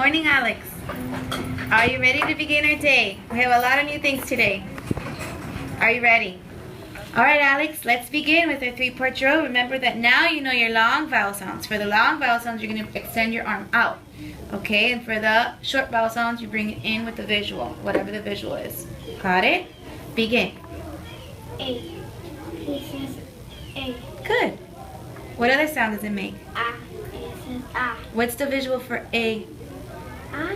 morning, Alex. Are you ready to begin our day? We have a lot of new things today. Are you ready? All right, Alex, let's begin with our three-part drill. Remember that now you know your long vowel sounds. For the long vowel sounds, you're going to extend your arm out. Okay, and for the short vowel sounds, you bring it in with the visual, whatever the visual is. Got it? Begin. A. He says A. Good. What other sound does it make? A. He says A. What's the visual for A? A.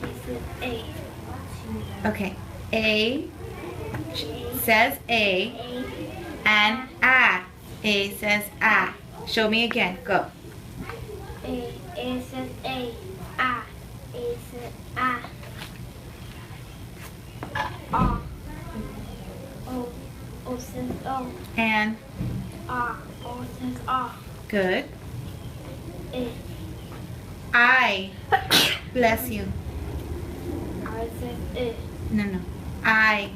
He says A. Okay. A says A and A. A says A. Show me again. Go. A says A. A says A. O says O. And O says O. good. A. I. Bless you. I says I. No. I.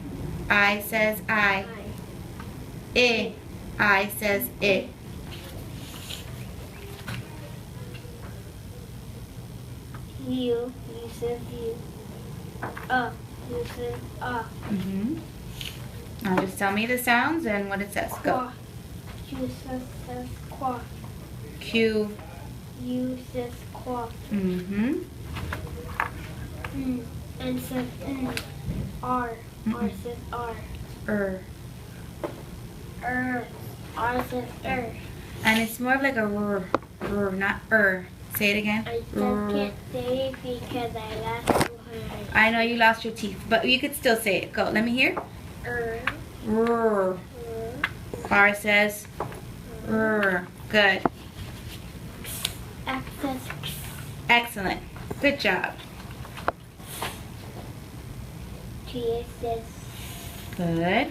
I says I. I says I. You says you. You says Now just tell me the sounds and what it says. Go. Qua. You says qua. Q. You says qua. Mm-hmm. N says N. R. R says R. R says And it's more of like a not Say it again. I just can't say it because I lost too hard. I know you lost your teeth, but you could still say it. Go. Let me hear. R says Good. X says Excellent. Good job. T says Good.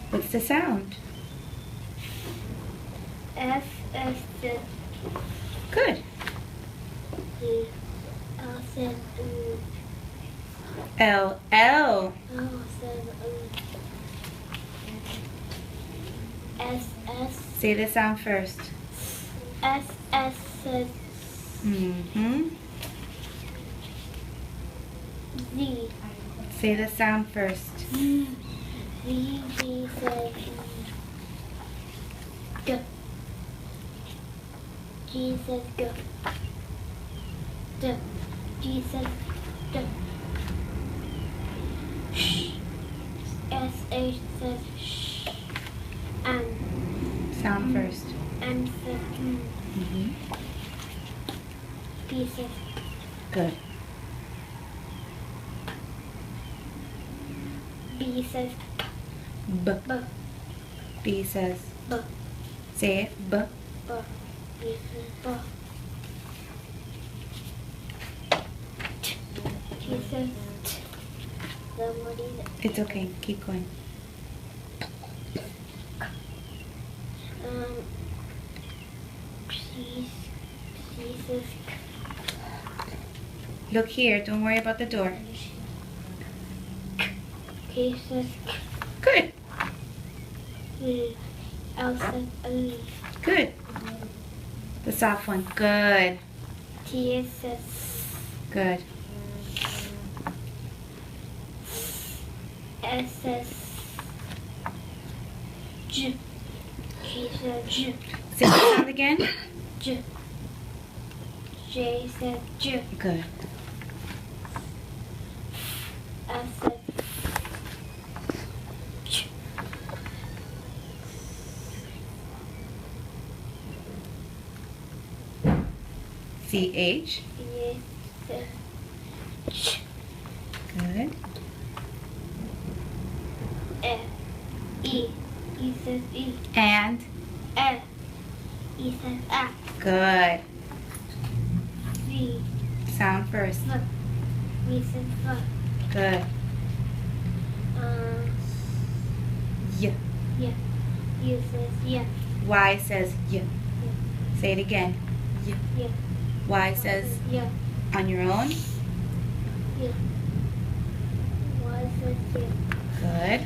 What's the sound? S says Good. L says L. O says S Say the sound first. S says Z. Say the sound first. Z says G. G says G. G says G. SH says sh. M. Sound first. M says P says Good. B says B. B. B says. B. Say it. B. B. B says B. T says T. Then what is it? It's okay. Keep going. C says Look here. Don't worry about the door. K says Good. L says L. Good. The soft one. Good. T says Good. S says J. G says J. Say the sound again. J. J says J. Good. S says Ch. CH. E says Ch. Good. E. E says E. And. E. E says F. Good. V. Sound first. V. V says V. Good. Y. Yeah. U says yeah. Y says Y. Say it again. Y. Yeah. Y says Yeah. on your own. Yeah. Y says yeah. Good.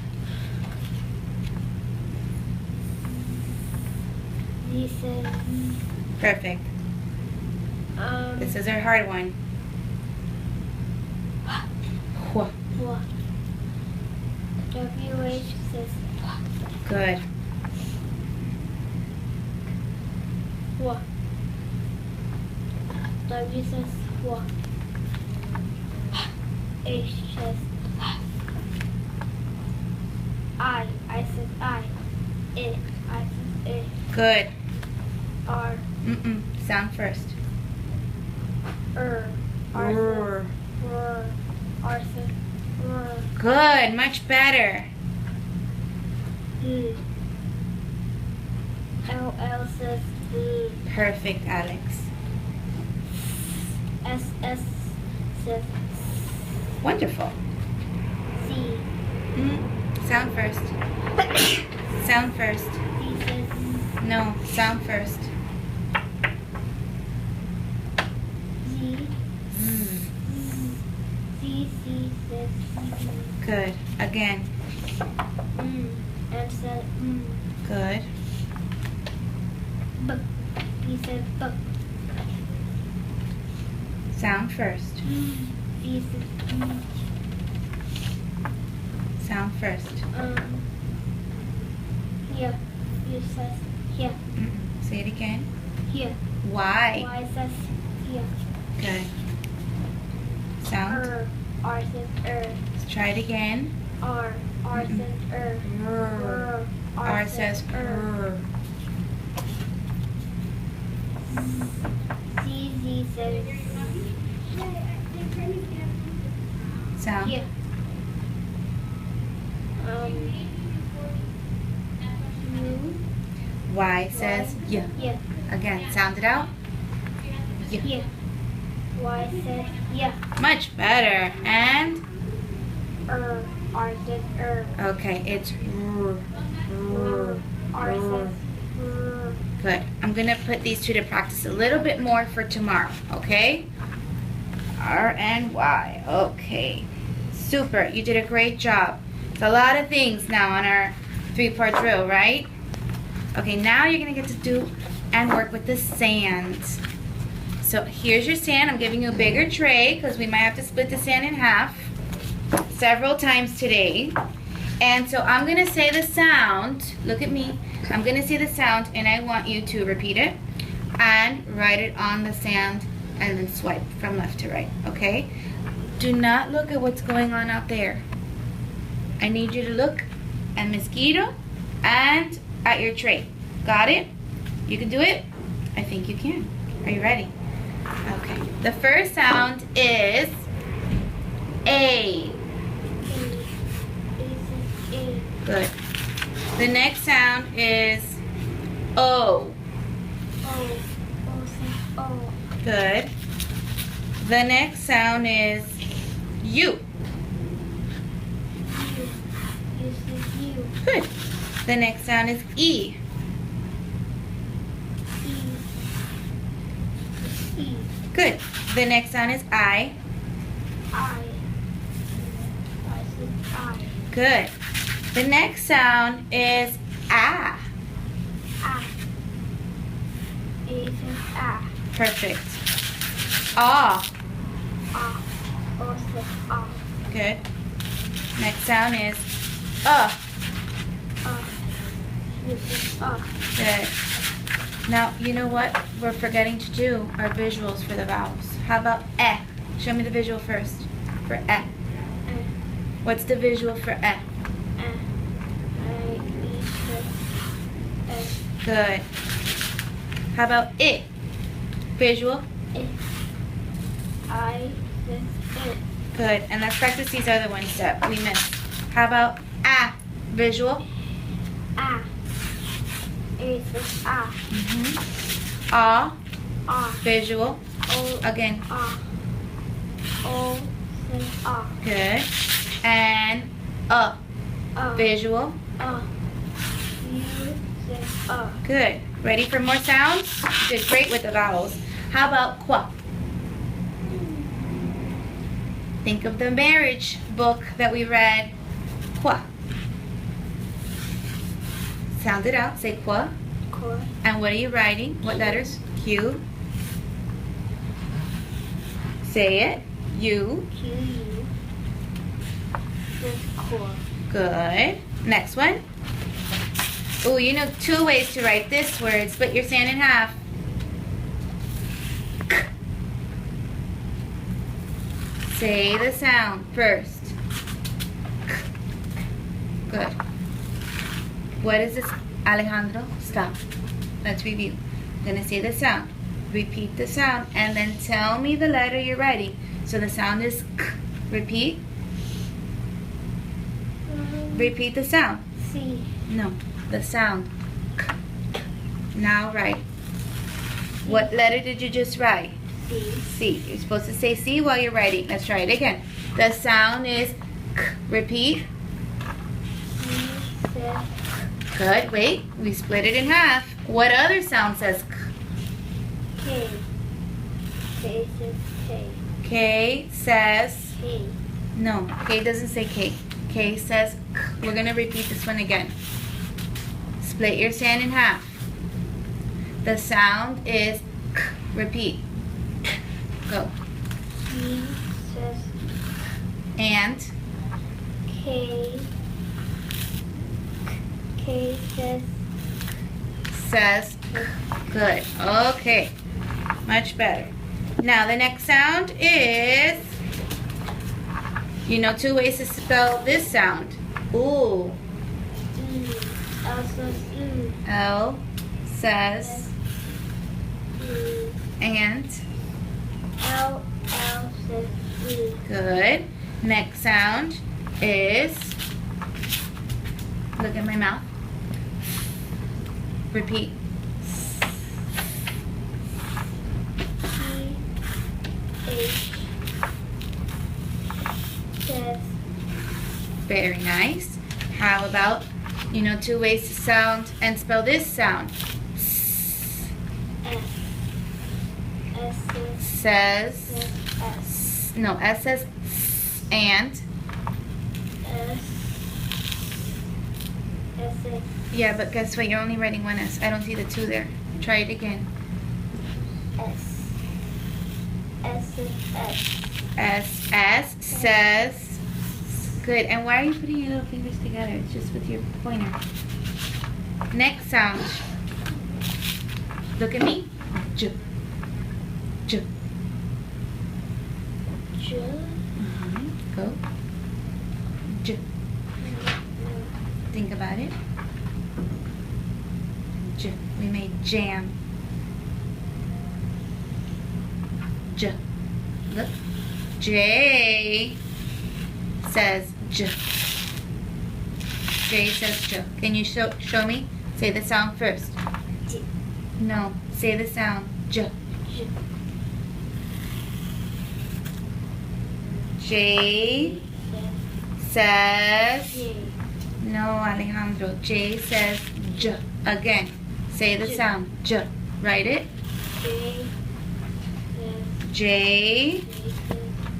Z says Perfect. This is our hard one. Hua. Hua. WH says Good. Hua. W says Hua. H says I says I. I says I. Good. R. Sound first. R R. says R. R says R. Good. Much better. L says Perfect, Alex. S says Wonderful. C. Sound first. Sound first. D says No, sound first. Z. C says Good. Again. M says Good. B. B says B. Sound first. V says Sound first. Here. U says here. Say it again. Here. Y. Y says here. Good. Sound. R says Let's try it again. R says R says Z says Sound. here. U. Y says yeah. Yeah. Again, sound it out. Yeah. Yeah. Y says yeah. Much better. And R says okay, it's R says good. I'm gonna put these two to practice a little bit more for tomorrow, okay? R and Y. Okay. Super. You did a great job. It's a lot of things now on our 3-part drill, right? Okay, now you're gonna get to do and work with the sand. So here's your sand. I'm giving you a bigger tray because we might have to split the sand in half several times today. And so I'm gonna say the sound. Look at me. I'm gonna say the sound and I want you to repeat it and write it on the sand and then swipe from left to right, okay? Do not look at what's going on out there. I need you to look at Miss Guido and at your tray. Got it? You can do it? I think you can. Are you ready? Okay. The first sound is A. Good. The next sound is O. O. Good. The next sound is U. U. Good. The next sound is E. E. Good. The next sound is I. I. Good. The next sound is A. A says A. Perfect. Ah. O says A. Good. Next sound is U says A. Good. Now, you know what we're forgetting to do? Our visuals for the vowels. How about eh? Show me the visual first for eh. What's the visual for eh? Good. How about it? Visual? I says it. Good. And let's practice these other ones that we missed. How about ah? Visual? A. A says A. Ah? A. Visual? O. Again. A. O says A. Good. And visual? U says A. Good. Ready for more sounds? You did great with the vowels. How about qua? Think of the marriage book that we read. Qua. Sound it out. Say qua. Qua. core. And what are you writing? What letters? Q. Say it. U. Q U. Says core. Good. Next one. Oh, you know 2 ways to write this word. Split your sand in half. K. Say the sound first. K. Good. What is this? Alejandro, stop. Let's review. I'm going to say the sound. Repeat the sound and then tell me the letter you're writing. So the sound is K. Repeat. Repeat the sound. C. No, the sound. K. Now write. What letter did you just write? C. C. You're supposed to say C while you're writing. Let's try it again. The sound is K. Repeat. C says Good. Wait. We split it in half. What other sound says K? K. K says K. K says... K. No, K doesn't say K. K says K. We're going to repeat this one again. Split your sand in half. The sound is K. Repeat. Go. K says And K. K says says K. Good. Okay. Much better. Now the next sound is... You know 2 ways to spell this sound. Ooh. L says L says and. L says Good. Next sound is... Look at my mouth. Repeat. H says Very nice. How about, you know 2 ways to sound and spell this sound? S. S Says. S. No, S says and. S. S says Yeah, but guess what? You're only writing 1 S. I don't see the 2 there. Try it again. S. S says S. S says. Good. And why are you putting your little fingers together? It's just with your pointer. Next sound. Look at me. J. J. J. Go. J. Think about it. J. We made jam. J. Look. J says J. J says J. Can you show me? Say the sound first. J. No. Say the sound. J. J. J says. J. No, Alejandro. J says J. Again. Say the J. sound. J. Write it. J. J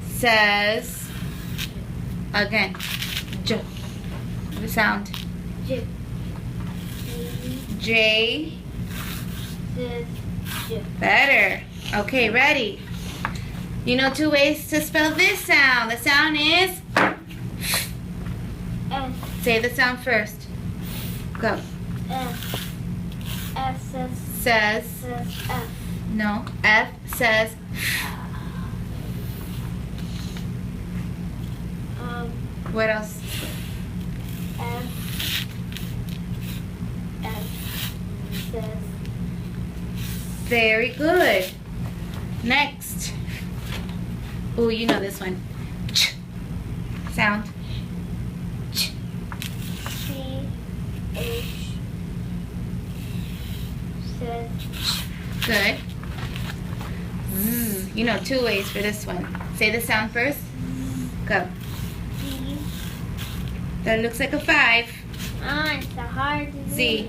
says. Again. J. The sound. J. J. Says J. Better. Okay, ready. You know 2 ways to spell this sound. The sound is. S. Say the sound first. Go. S. S says Says. F. No. F says. What else? F. F says Very good. Next. Oh, you know this one. Ch. Sound. Ch. C. H says Good. You know 2 ways for this one. Say the sound first. Go. D. That looks like a 5. It's a hard Z. D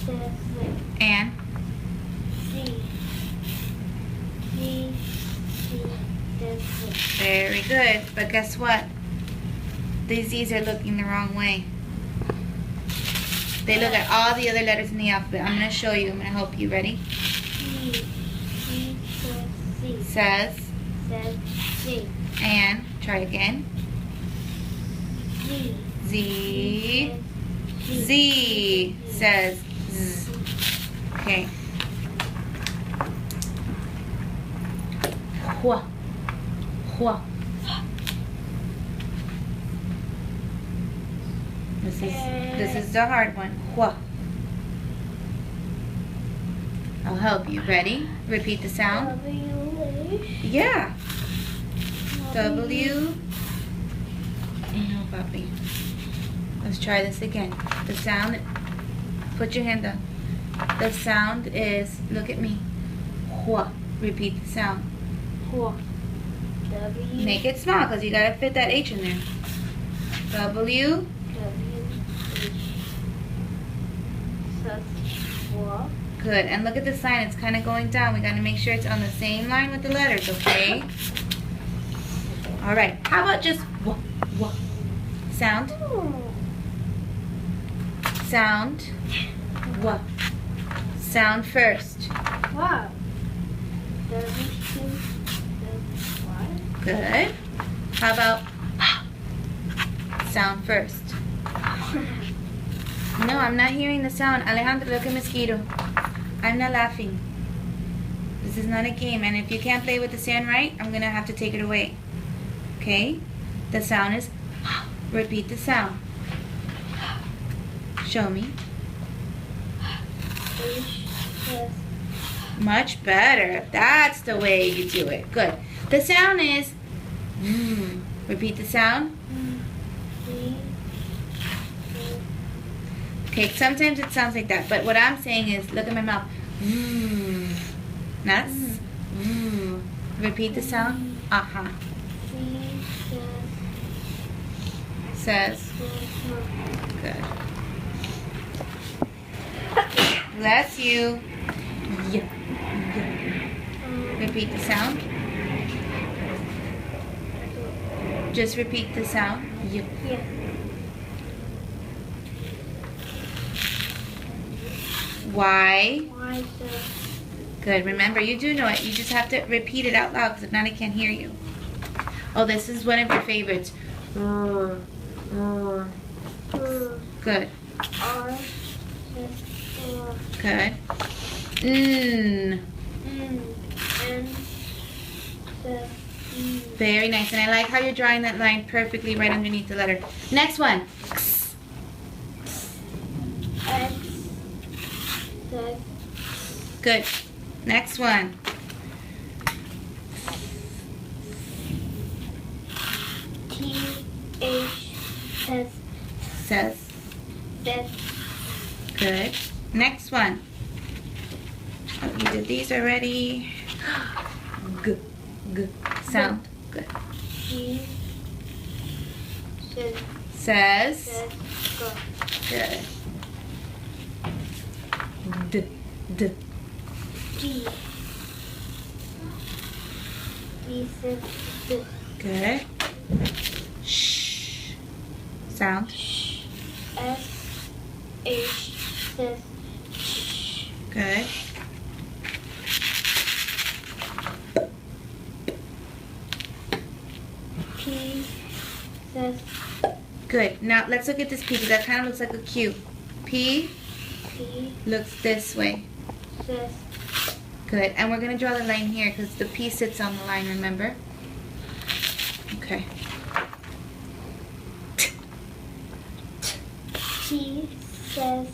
says And. C. D. C says Very good. But guess what? These Z's are looking the wrong way. They look at all the other letters in the alphabet. I'm going to show you. I'm going to help you. Ready? Says. Says Z. And try again. Z. Z. Z. Says Z. Okay. Hua. Hua. This is the hard one. Hua. I'll help you. Ready? Repeat the sound. W-H. Yeah. W. No, papi. Let's try this again. The sound. Put your hand down. The sound is. Look at me. Hua. Repeat the sound. Hua. W. Make it small because you gotta fit that H in there. W. W. H. Says Hua. Good. And look at this line. It's kind of going down. We got to make sure it's on the same line with the letters, okay? All right. How about just wah, wah. Sound. Sound. Wah. Sound first. Wow. W. Good. How about sound first? No, I'm not hearing the sound. Alejandro, look at Miss Guido. I'm not laughing. This is not a game, and if you can't play with the sound right, I'm gonna have to take it away. Okay? The sound is. Repeat the sound. Show me. H. Says Much better. That's the way you do it. Good. The sound is. Repeat the sound. Z. Okay, sometimes it sounds like that, but what I'm saying is, look at my mouth. That's. Repeat the sound. Uh-huh. Z. Says. Good. Bless you. Yeah. Repeat the sound. Just repeat the sound. Yeah. Yeah. Why? Y. Says Good. Remember, you do know it. You just have to repeat it out loud because if not, I can't hear you. Oh, this is one of your favorites. Good. R. Says Good. N. Says E. Very nice. And I like how you're drawing that line perfectly right underneath the letter. Next one. X. Says Good. Next one. T. H. Says. Says Good. Next one. Oh, you did these already. G. G. Sound. Good. G. Says. Says Go. Good. D. D. D. D says D. Good. Shh. Sound. S. H. Says Sh. Good. P. Says Good. Now let's look at this P because that kind of looks like a Q. P P. looks this way. Says Good. And we're going to draw the line here because the P sits on the line, remember? Okay. T. Says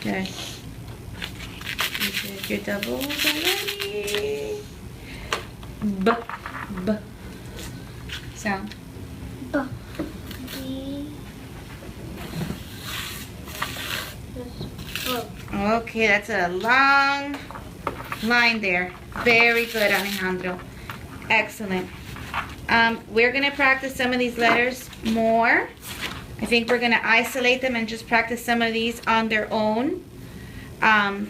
Good. You did your doubles already. B. B. Sound. B. D. Says Bo. Okay, that's a long line there. Very good, Alejandro. Excellent. We're going to practice some of these letters more. I think we're going to isolate them and just practice some of these on their own. And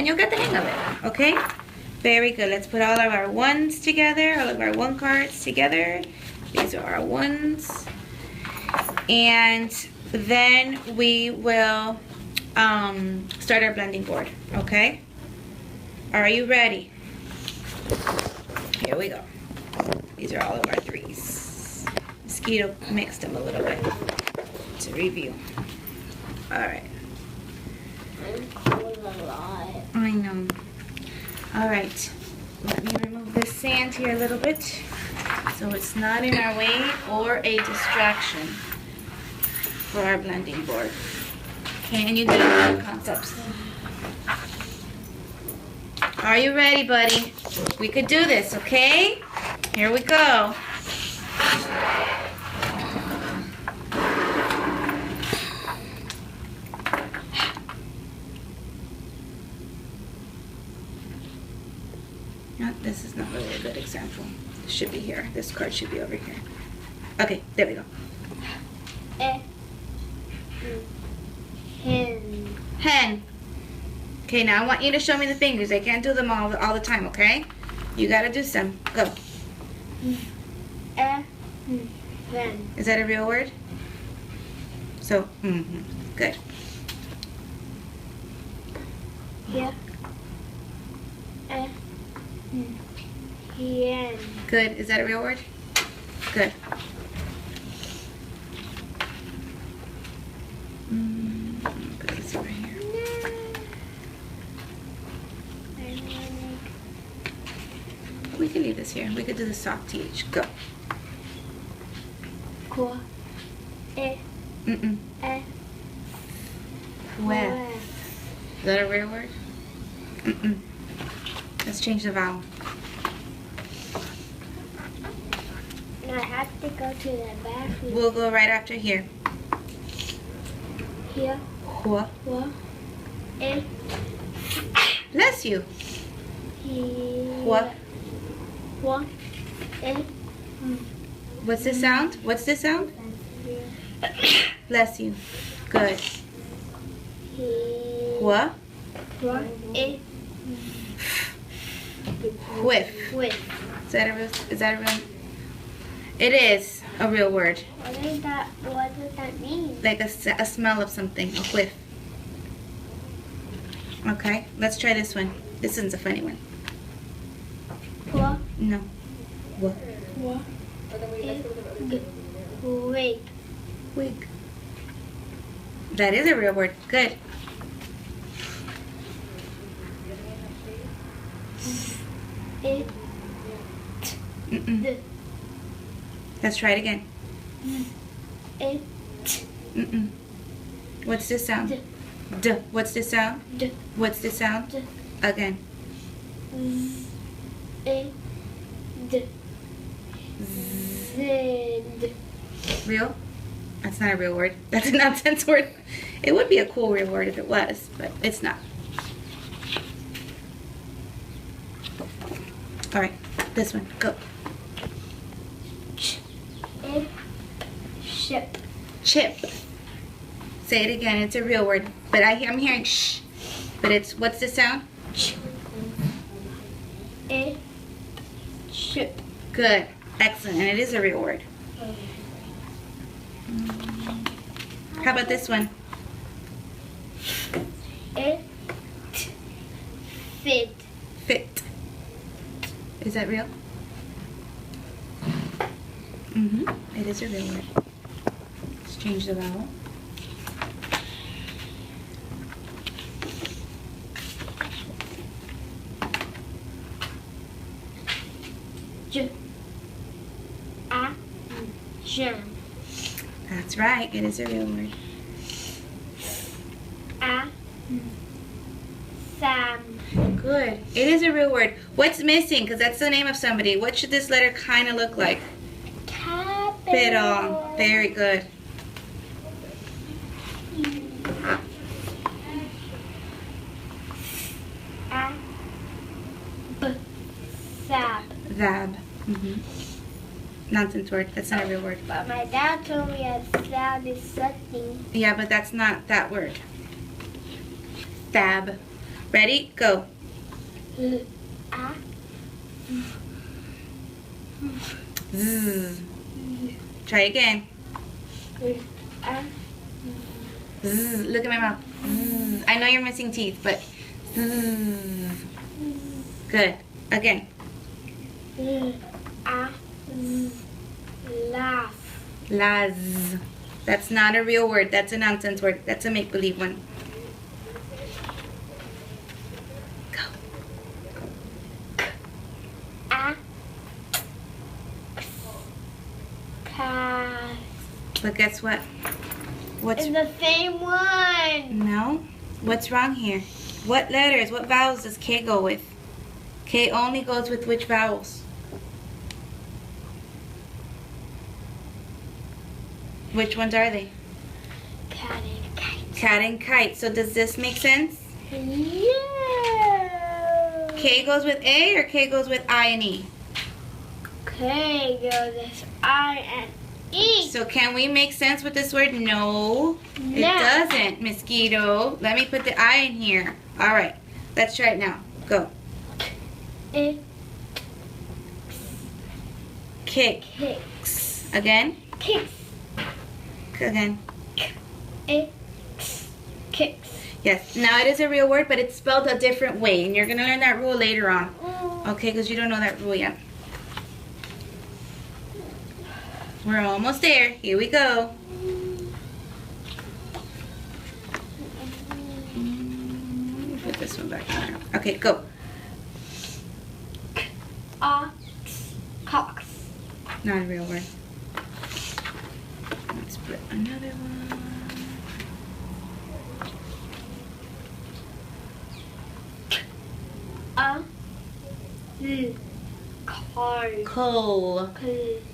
you'll get the hang of it, okay? Very good. Let's put all of our ones together, all of our one cards together. These are our ones. and then we will start our blending board, okay? Are you ready? Here we go. These are all of our threes. Guido mixed them a little bit to review. All right. I'm cold a lot. I know. All right. Let me remove this sand here a little bit so it's not in our way or a distraction for our blending board. Okay, and you do the concepts. Are you ready, buddy? We could do this, okay? Here we go. No, this is not really a good example. It should be here. This card should be over here. Okay, there we go. Hen. Hen. Okay, now I want you to show me the fingers. I can't do them all the time, okay? You gotta do some. Go. Hen. Is that a real word? So, good. Here. Hen. Good. Is that a real word? Good. Put this over here. We can leave this here. We could do the soft TH. Go. Qua. E. Mm-mm. E. Where? Is that a real word? Mm-mm. Let's change the vowel. And I have to go to the bathroom. We'll go right after here. Here. Hua. Qua. E. Bless you. Here. Hua. Qua. E. What's the sound? What's the sound? Bless you. Good. Here. Hua. Qua. E. Whiff. With. Is that a real? Is that a real? It is a real word. What is that? What does that mean? Like a smell of something. A whiff. Okay. Let's try this one. This one's a funny one. Qua. No. What? Qua. Wig. Wig. That is a real word. Good. E. Mm-mm. Let's try it again. E. Mm-mm. What's this sound? D. D. What's this sound? D. What's this sound? D. Again. E. D. Zed. Real? That's not a real word. That's a nonsense word. It would be a cool real word if it was, but it's not. All right, this one. Go. E. Ship. Chip. Say it again. It's a real word, but I'm hearing shh. But it's, what's the sound? Ch. E. Ship. Good. Excellent. And it is a real word. How about this one? E. Fit. Fit. Is that real? It is a real word. Let's change the vowel. J. A. Jam. That's right. It is a real word. A. Sam. Good. It is a real word. What's missing? Because that's the name of somebody. What should this letter kind of look like? Capital. Very good. A. B. Sab. Vab. Nonsense word. That's not a real word. But my dad told me a sab is something. Yeah, but that's not that word. Fab. Ready? Go. A. Zzz. Try again. Zzz, look at my mouth. Zzz. I know you're missing teeth, but zzz. Good. Again. Laugh. Laz. That's not a real word. That's a nonsense word. That's a make-believe one. Go. But guess what? What's It's the same one. No? What's wrong here? What letters, what vowels does K go with? K only goes with which vowels? Which ones are they? Cat and kite. Cat and kite. So does this make sense? Yeah. K goes with A or K goes with I and E? Okay, go this I and E. So can we make sense with this word? No, it No. doesn't, Miss Guido. Let me put the I in here. All right, let's try it now. Go. It Kick. kicks. Again. Kicks. Again. It kicks. Yes, now it is a real word, but it's spelled a different way, and you're going to learn that rule later on. Okay, because you don't know that rule yet. We're almost there. Here we go. Put this one back in there. Okay, go. Cox. Not a real word. Let's put another one. Car. Coal.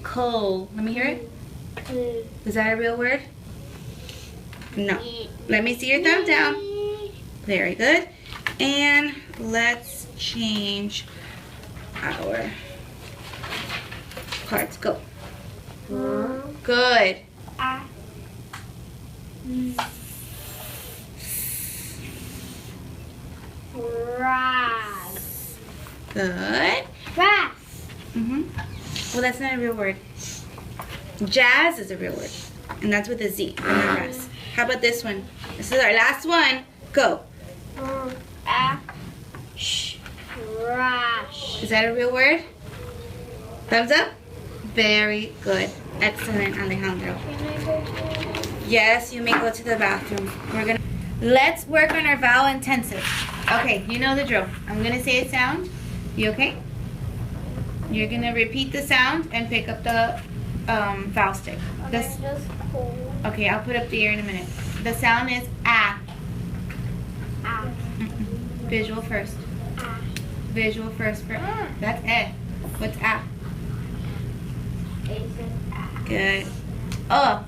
Coal. Let me hear it. Is that a real word? No. Let me see your thumb down. Very good. And let's change our cards. Go. Good. Grass. Good. Grass. Well, that's not a real word. Jazz is a real word. And that's with a Z, not grass. How about this one? This is our last one. Go. Trash. Is that a real word? Thumbs up? Very good. Excellent, Alejandro. Can I go to? Yes, you may go to the bathroom. Let's work on our vowel intensive. Okay, you know the drill. I'm gonna say a sound. You okay? You're gonna repeat the sound and pick up the vowel stick. This. Okay, I'll put up the ear in a minute. The sound is ah. Visual first. Visual first. That's eh. What's ah? Good. Oh.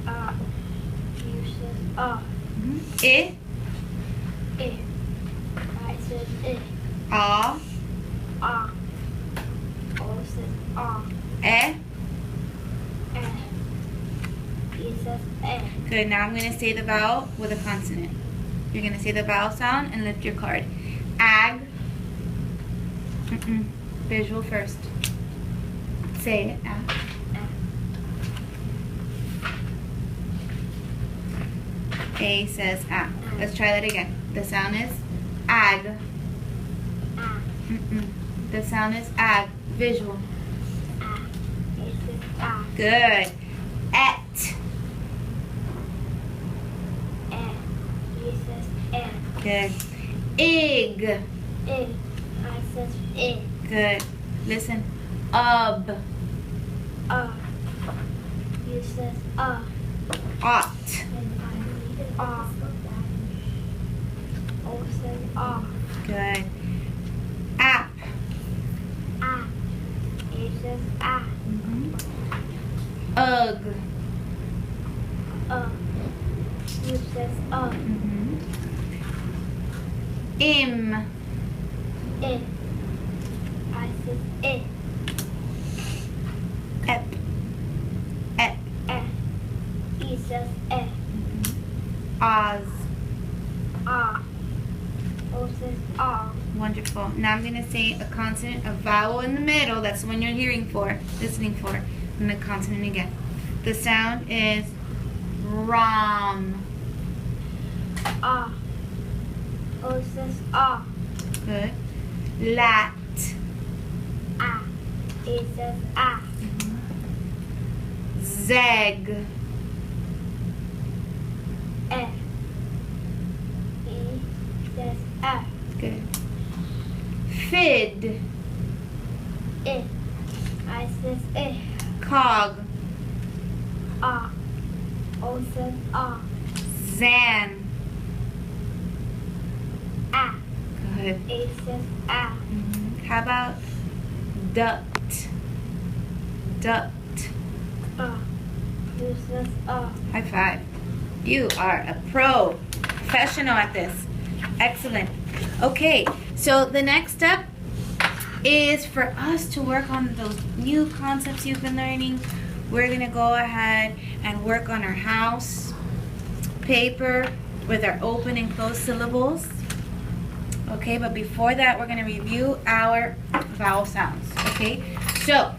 I. Ah. Eh. Good. Now I'm going to say the vowel with a consonant. You're going to say the vowel sound and lift your card. Ag. Visual first. Say it. Ag. A says ah. Let's try that again. The sound is ag. The sound is ag. Visual. Good. Et. Good. Ig. Good. Listen. Ub. Ought. Good. App. Ugh. Im. Ep. Ep. Oz. Wonderful. Now I'm going to say a consonant, a vowel in the middle. That's the one you're hearing for, listening for. And the consonant again. The sound is Rom. Ah. O says ah. Good. Lat. Ah. A says ah. Zeg. E. E says ah. Good. Fid. I. I says I. Cog. Ah. O says ah. Zan. Ah. Good. A says ah. How about duct? Duct. Ah. U says ah. High five. You are a pro. Professional at this. Excellent. Okay, so the next step is for us to work on those new concepts you've been learning. We're going to go ahead and work on our house paper with our open and closed syllables. Okay, but before that, we're going to review our vowel sounds. Okay, so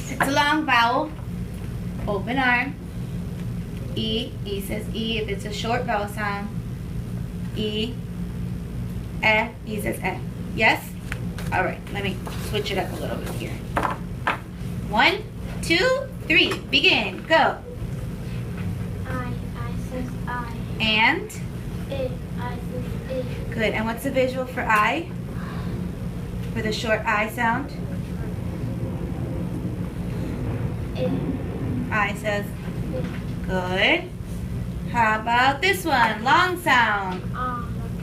it's a long vowel, open arm. E says E. If it's a short vowel sound, E says E. Yes? All right, let me switch it up a little bit here. 1, 2, 3, begin, go. I says I. And? I says I. Good, and what's the visual for I? For the short I sound? I says, good. How about this one? Long sound.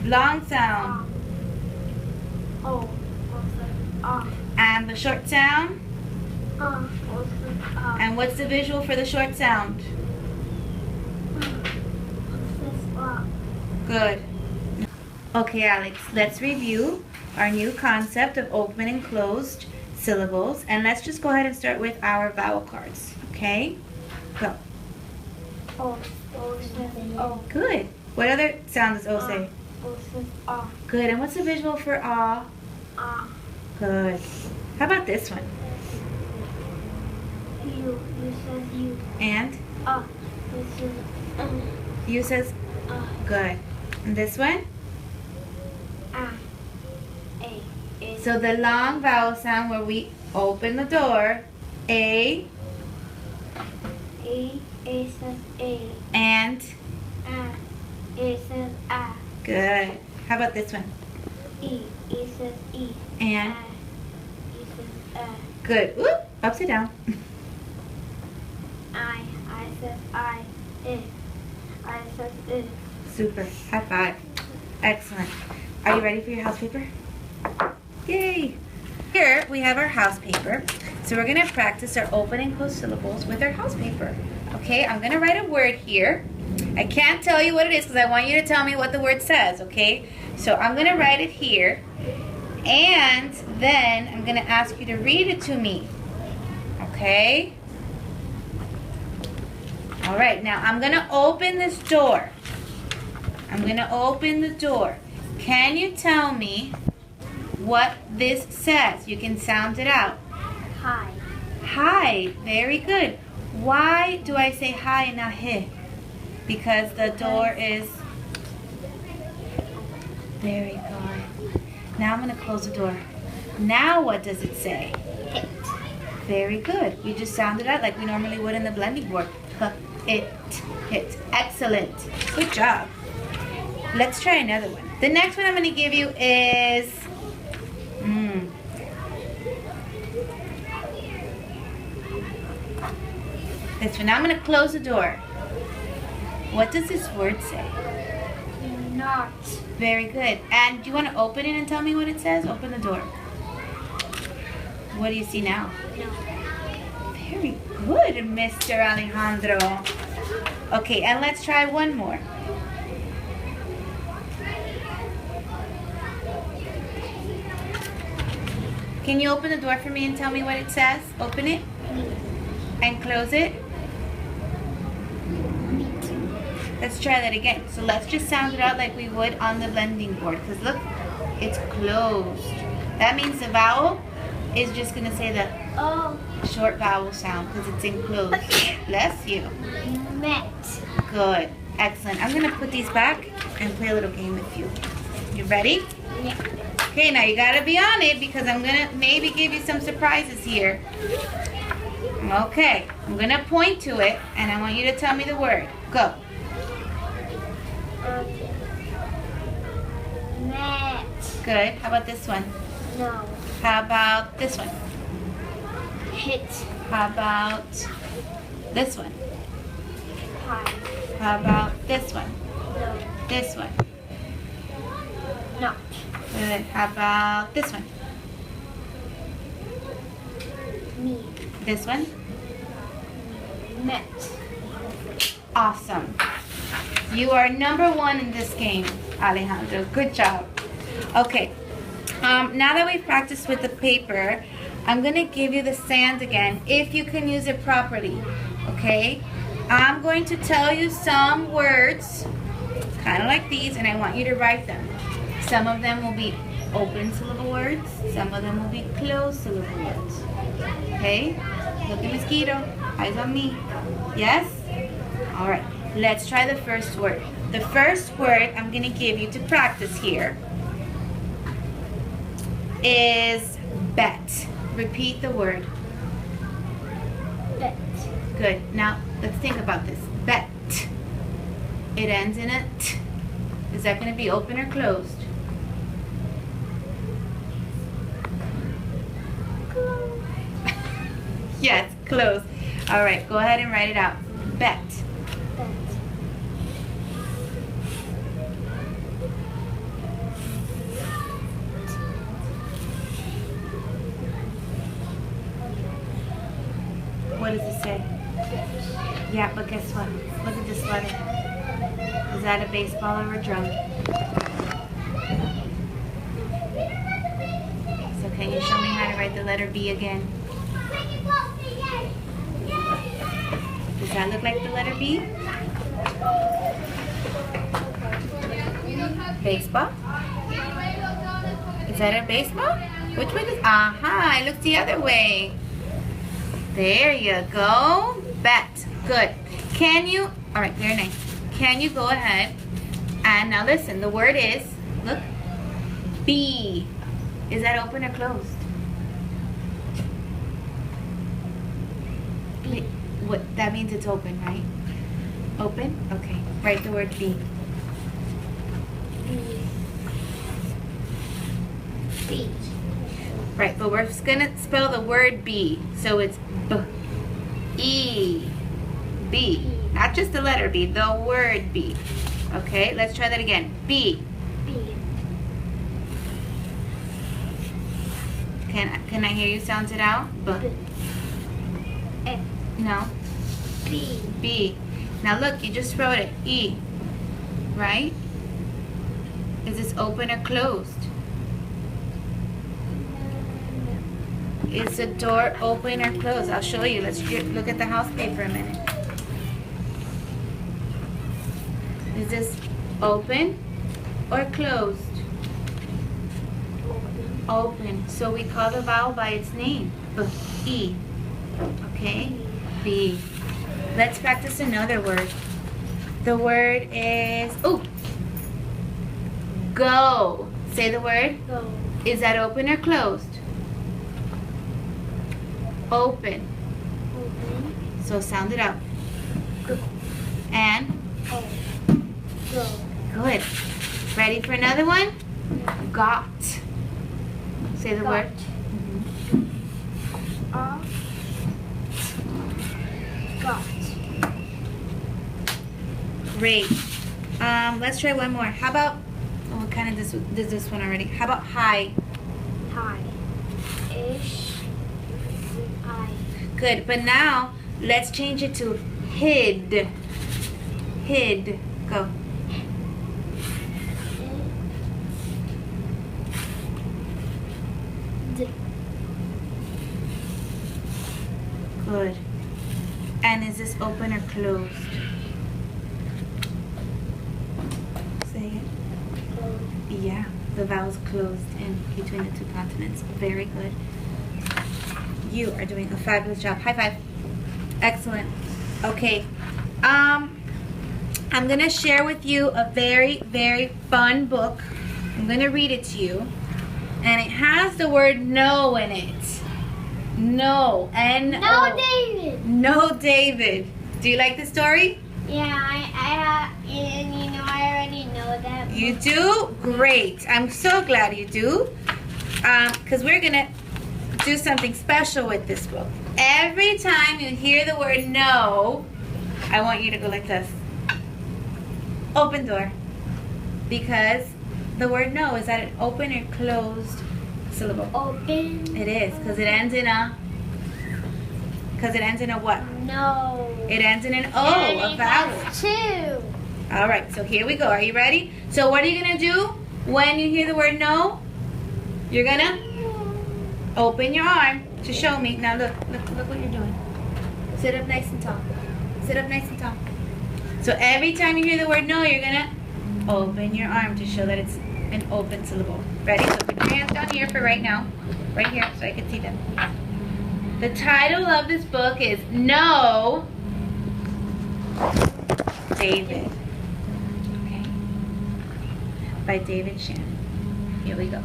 Long sound. O says ah. And the short sound? O says ah. And what's the visual for the short sound? O says ah. Good. Okay, Alex, let's review our new concept of open and closed syllables. And let's just go ahead and start with our vowel cards. Okay? Go. O says O. Good. What other sound does O say? O says ah. Good. And what's the visual for ah? Ah. Good. How about this one? U says U. And? Ah. U says U says? ah. Good. And this one? Ah. A. So the long vowel sound where we open the door, A says A. and Ah. A says ah. good. How about this one? E says E. And Ah. E says ah. good. Whoop, upside down. I says I. I says I. Super. High five. Excellent. Are you ready for your house paper? Yay! Here we have our house paper. So we're going to practice our open and closed syllables with our house paper. Okay, I'm going to write a word here. I can't tell you what it is because I want you to tell me what the word says, okay? So I'm going to write it here. And then I'm going to ask you to read it to me. Okay? All right, now I'm going to open this door. I'm going to open the door. Can you tell me what this says? You can sound it out. Hi. Hi. Very good. Why do I say hi and not he? Because the door is... Very good. Now I'm going to close the door. Now what does it say? Hit. Very good. You just sounded out like we normally would in the blending board. It. Hit. Excellent. Good job. Let's try another one. The next one I'm going to give you is... This one. Now I'm going to close the door. What does this word say? Not. Very good. And do you want to open it and tell me what it says? Open the door. What do you see now? No. Very good, Mr. Alejandro. Okay, and let's try one more. Can you open the door for me and tell me what it says? Open it. And close it. Let's try that again. So let's just sound it out like we would on the blending board. Because look, it's closed. That means the vowel is just going to say the Oh. Short vowel sound because it's enclosed. Bless you. Met. Good. Excellent. I'm going to put these back and play a little game with you. You ready? Yeah. Okay, now you got to be on it because I'm going to maybe give you some surprises here. Okay. I'm going to point to it and I want you to tell me the word. Go. Okay. Met. Good. How about this one? No. How about this one? Hit. How about this one? Pie. How about this one? No. This one? Not. Good. How about this one? Me. This one? Met. Awesome. You are number 1 in this game, Alejandro. Good job. Okay. Now that we've practiced with the paper, I'm going to give you the sand again if you can use it properly. Okay? I'm going to tell you some words, kind of like these, and I want you to write them. Some of them will be open syllable words. Some of them will be closed syllable words. Okay? Look at Miss Guido. Eyes on me. Yes? All right. Let's try the first word. The first word I'm going to give you to practice here is bet. Repeat the word. Bet. Good. Now, let's think about this. Bet. It ends in a t. Is that going to be open or closed? Yes, closed. All right, go ahead and write it out. Bet. Bet. What does it say? Yeah, but guess what? Look at this letter. Is that a baseball or a drum? So can you show me how to write the letter B again? Does that look like the letter B? Baseball? Is that a baseball? Which way does... Aha, it looks the other way. There you go. Bet. Good. Can you... All right, very nice. Can you go ahead and now listen. The word is, look, B. Is that open or closed? B. What? That means it's open, right? Open? Okay. Write the word B. B. Right, but we're just gonna spell the word B. So it's B. E. B. Not just the letter B, the word B. Okay, let's try that again. B. B. Can I hear you sound it out? B. F. No. B. B. Now look, you just wrote it. E. Right? Is this open or closed? Is the door open or closed? I'll show you. Let's look at the house paper a minute. Is this open or closed? Open. So we call the vowel by its name. B. E. Okay? B. Let's practice another word. The word is, oh, go. Say the word. Go. Is that open or closed? Open. Open. So sound it out. Go. And O. Go. good. Ready for another one? Got. Say the Got. word. Got. Great. Let's try one more. How about, oh, we kind of did this one already. How about high? High. Ish. I. Good. But now let's change it to hid. Hid. Go. D. Good. And is this open or closed? Say it. Yeah, the vowel's closed in between the two consonants. Very good. You are doing a fabulous job. High five. Excellent. Okay. I'm going to share with you a very, very fun book. I'm going to read it to you. And it has the word no in it. No. N-O. No, David. No, David. Do you like the story? Yeah, and you know, I already know that. You do? Great. I'm so glad you do. Because we're going to do something special with this book. Every time you hear the word no, I want you to go like this. Open door. Because the word no, is that an open or closed syllable? Open. It is, because it ends in a... Because it ends in a what? No. It ends in an O, And a it vowel. has two. All right, so here we go. Are you ready? So what are you going to do when you hear the word no? You're going to open your arm to show me. Now look what you're doing. Sit up nice and tall. Sit up nice and tall. So every time you hear the word no, you're going to open your arm to show that it's an open syllable. Ready? So put your hands down here for right now. Right here so I can see them. The title of this book is No, David. Okay. By David Shannon. Here we go.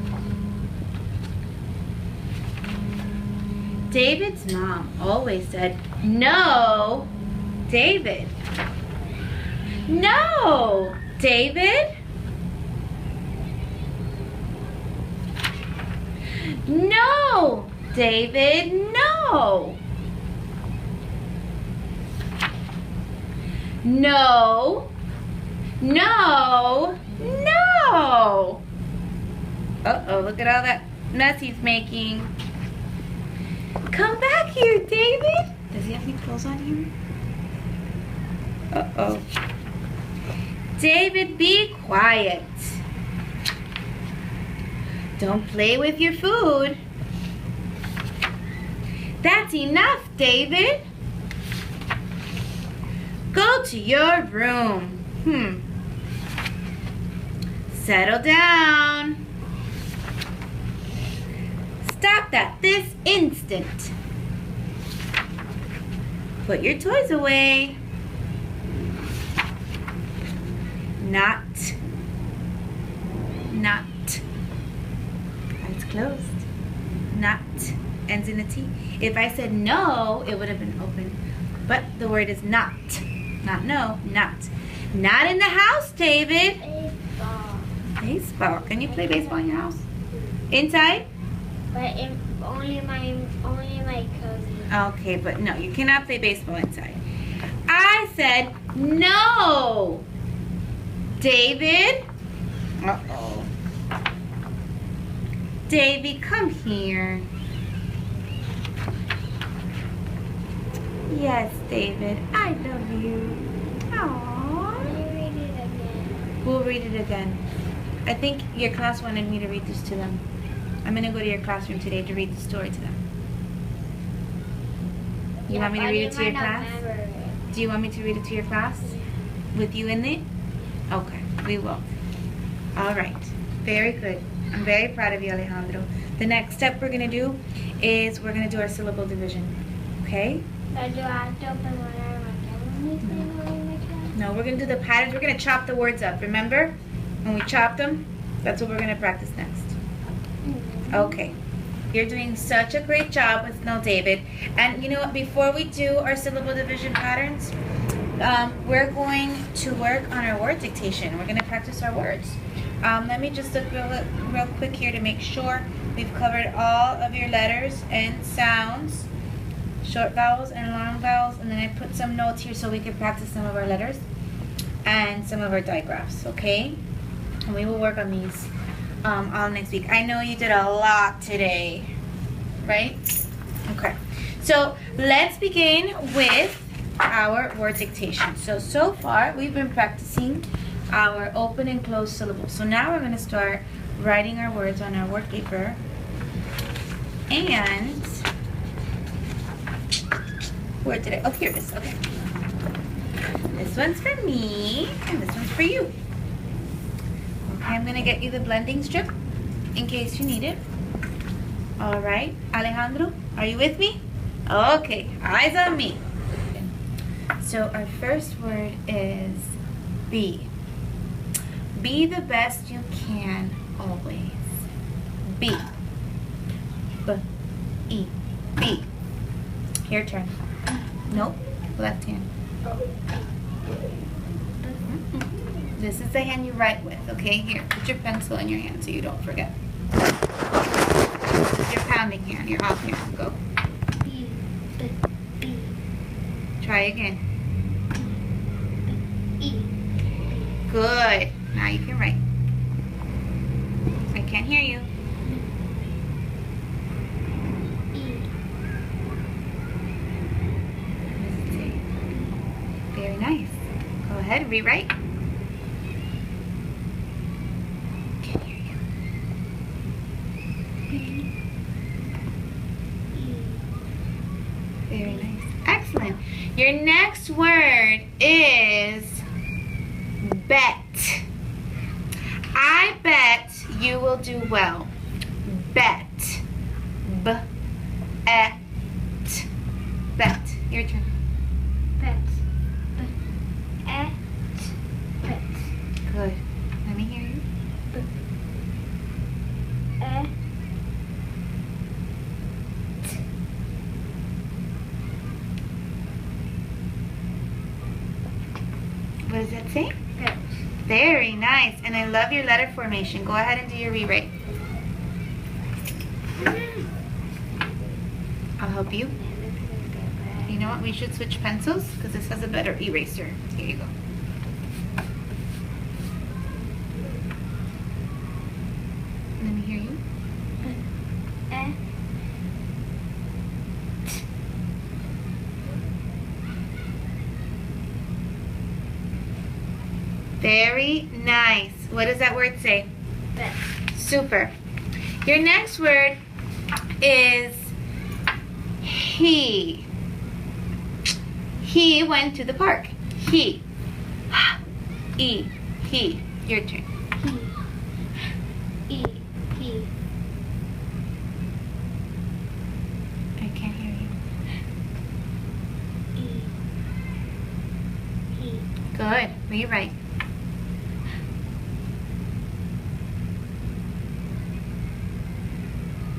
David's mom always said, "No, David. No, David. No, David, no. No, no, no." Uh-oh, look at all that mess he's making. Come back here, David. Does he have any clothes on here? Uh-oh. David, be quiet. Don't play with your food. That's enough, David. Go to your room. Settle down. Stop that this instant. Put your toys away. Not. That's closed. Not ends in a T. If I said no, it would have been open. But the word is not. Not no, not. Not in the house, David. Baseball. Baseball. Can you play baseball in your house? Inside? But only my cousin. Okay, but no, you cannot play baseball inside. I said no. David? Uh-oh. David, come here. Yes, David, I love you. Aww. Will you read it again? We'll read it again. I think your class wanted me to read this to them. I'm going to go to your classroom today to read the story to them. You want me to read it to your class? Do you want me to read it to your class? With you in it? Okay, we will. All right. Very good. I'm very proud of you, Alejandro. The next step we're going to do is we're going to do our syllable division. Okay? Do I have to open one arm again? No, we're going to do the patterns. We're going to chop the words up. Remember? When we chop them, that's what we're going to practice next. Okay. You're doing such a great job with No, David. And you know what? Before we do our syllable division patterns, we're going to work on our word dictation. We're going to practice our words. Let me just look real quick here to make sure we've covered all of your letters and sounds, short vowels and long vowels, and then I put some notes here so we can practice some of our letters and some of our digraphs, okay? And we will work on these all next week. I know you did a lot today, right? Okay, so let's begin with our word dictation. So far we've been practicing our open and closed syllables. So now we're going to start writing our words on our word paper. And where did oh, here it is. Okay. This one's for me, and this one's for you. Okay, I'm going to get you the blending strip in case you need it. All right, Alejandro, Are you with me? Okay, eyes on me. So our first word is be. Be the best you can always. Be. B-E. Be. Your turn. Nope. Left hand. This is the hand you write with, okay? Here, put your pencil in your hand so you don't forget. Your pounding hand, your off hand. Go. B. Try again. E. Good. Now you can write. I can't hear you. E. What does it say? Very nice. Go ahead, rewrite. Can't hear you. B. E. Very nice. Excellent. Your next word is bet. I bet you will do well. Bet. B-E-T. Bet. Your turn. Bet. Bet. Bet. Good. Let me hear you. E. What does that say? Bet. Very nice. And I love your letter formation. Go ahead and do your rewrite. I'll help you. You know what? We should switch pencils because this has a better eraser. Here you go. Let me hear you. E. Very nice. What does that word say? Bet. Super. Your next word is he. He went to the park. He. E. He. Your turn. He. He. I can't hear you. E. He. Good. Rewrite.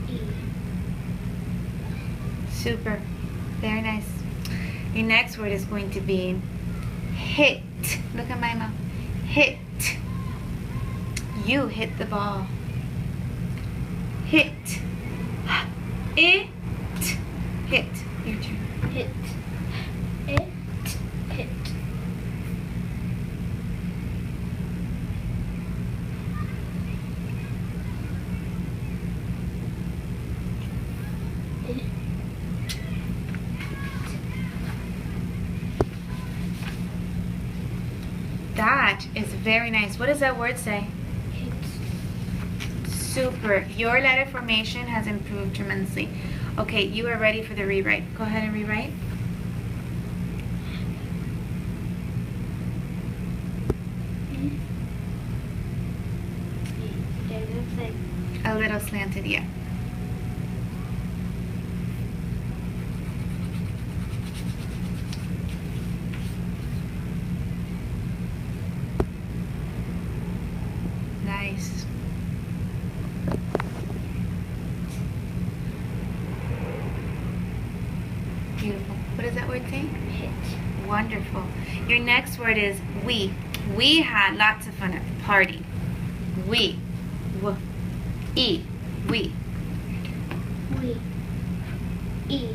E. Super. Very nice. Your next word is going to be hit. Look at my mouth. Hit. You hit the ball. Hit. It. Hit. Your turn. Hit. It. Hit. That is very nice. What does that word say? Hit. Super. Your letter formation has improved tremendously. Okay, you are ready for the rewrite. Go ahead and rewrite. A little slanted, yeah. Nice. Beautiful. What does that word say? Hit. Wonderful. Your next word is we. We had lots of fun at the party. We. E. We. We. E.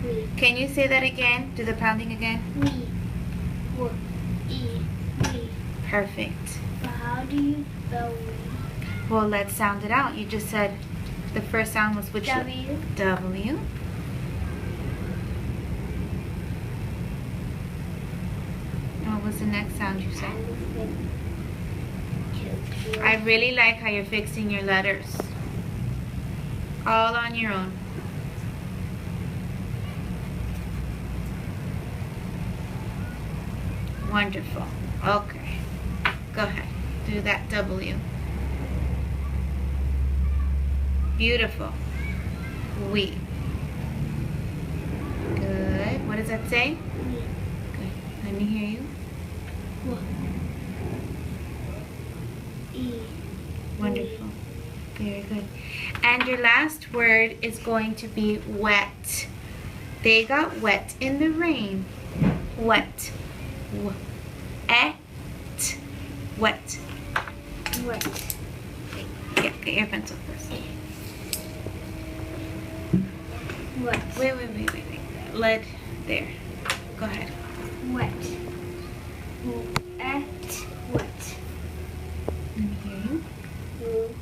We. Can you say that again? Do the pounding again. We. W. E. We. Perfect. But how do you spell we? Well, let's sound it out. You just said the first sound was which? W. W. What was the next sound you said? I really like how you're fixing your letters. All on your own. Wonderful. Okay. Go ahead. Do that W. Beautiful. We. What does that say? We. Good. Let me hear you. Wa. E. Wonderful. Very good. And your last word is going to be wet. They got wet in the rain. Wet. Et. Wet. Wet. Yeah, get your pencil first. Wet. Wait. Let, there. Go ahead. Wet. At. Wet. Let me hear you.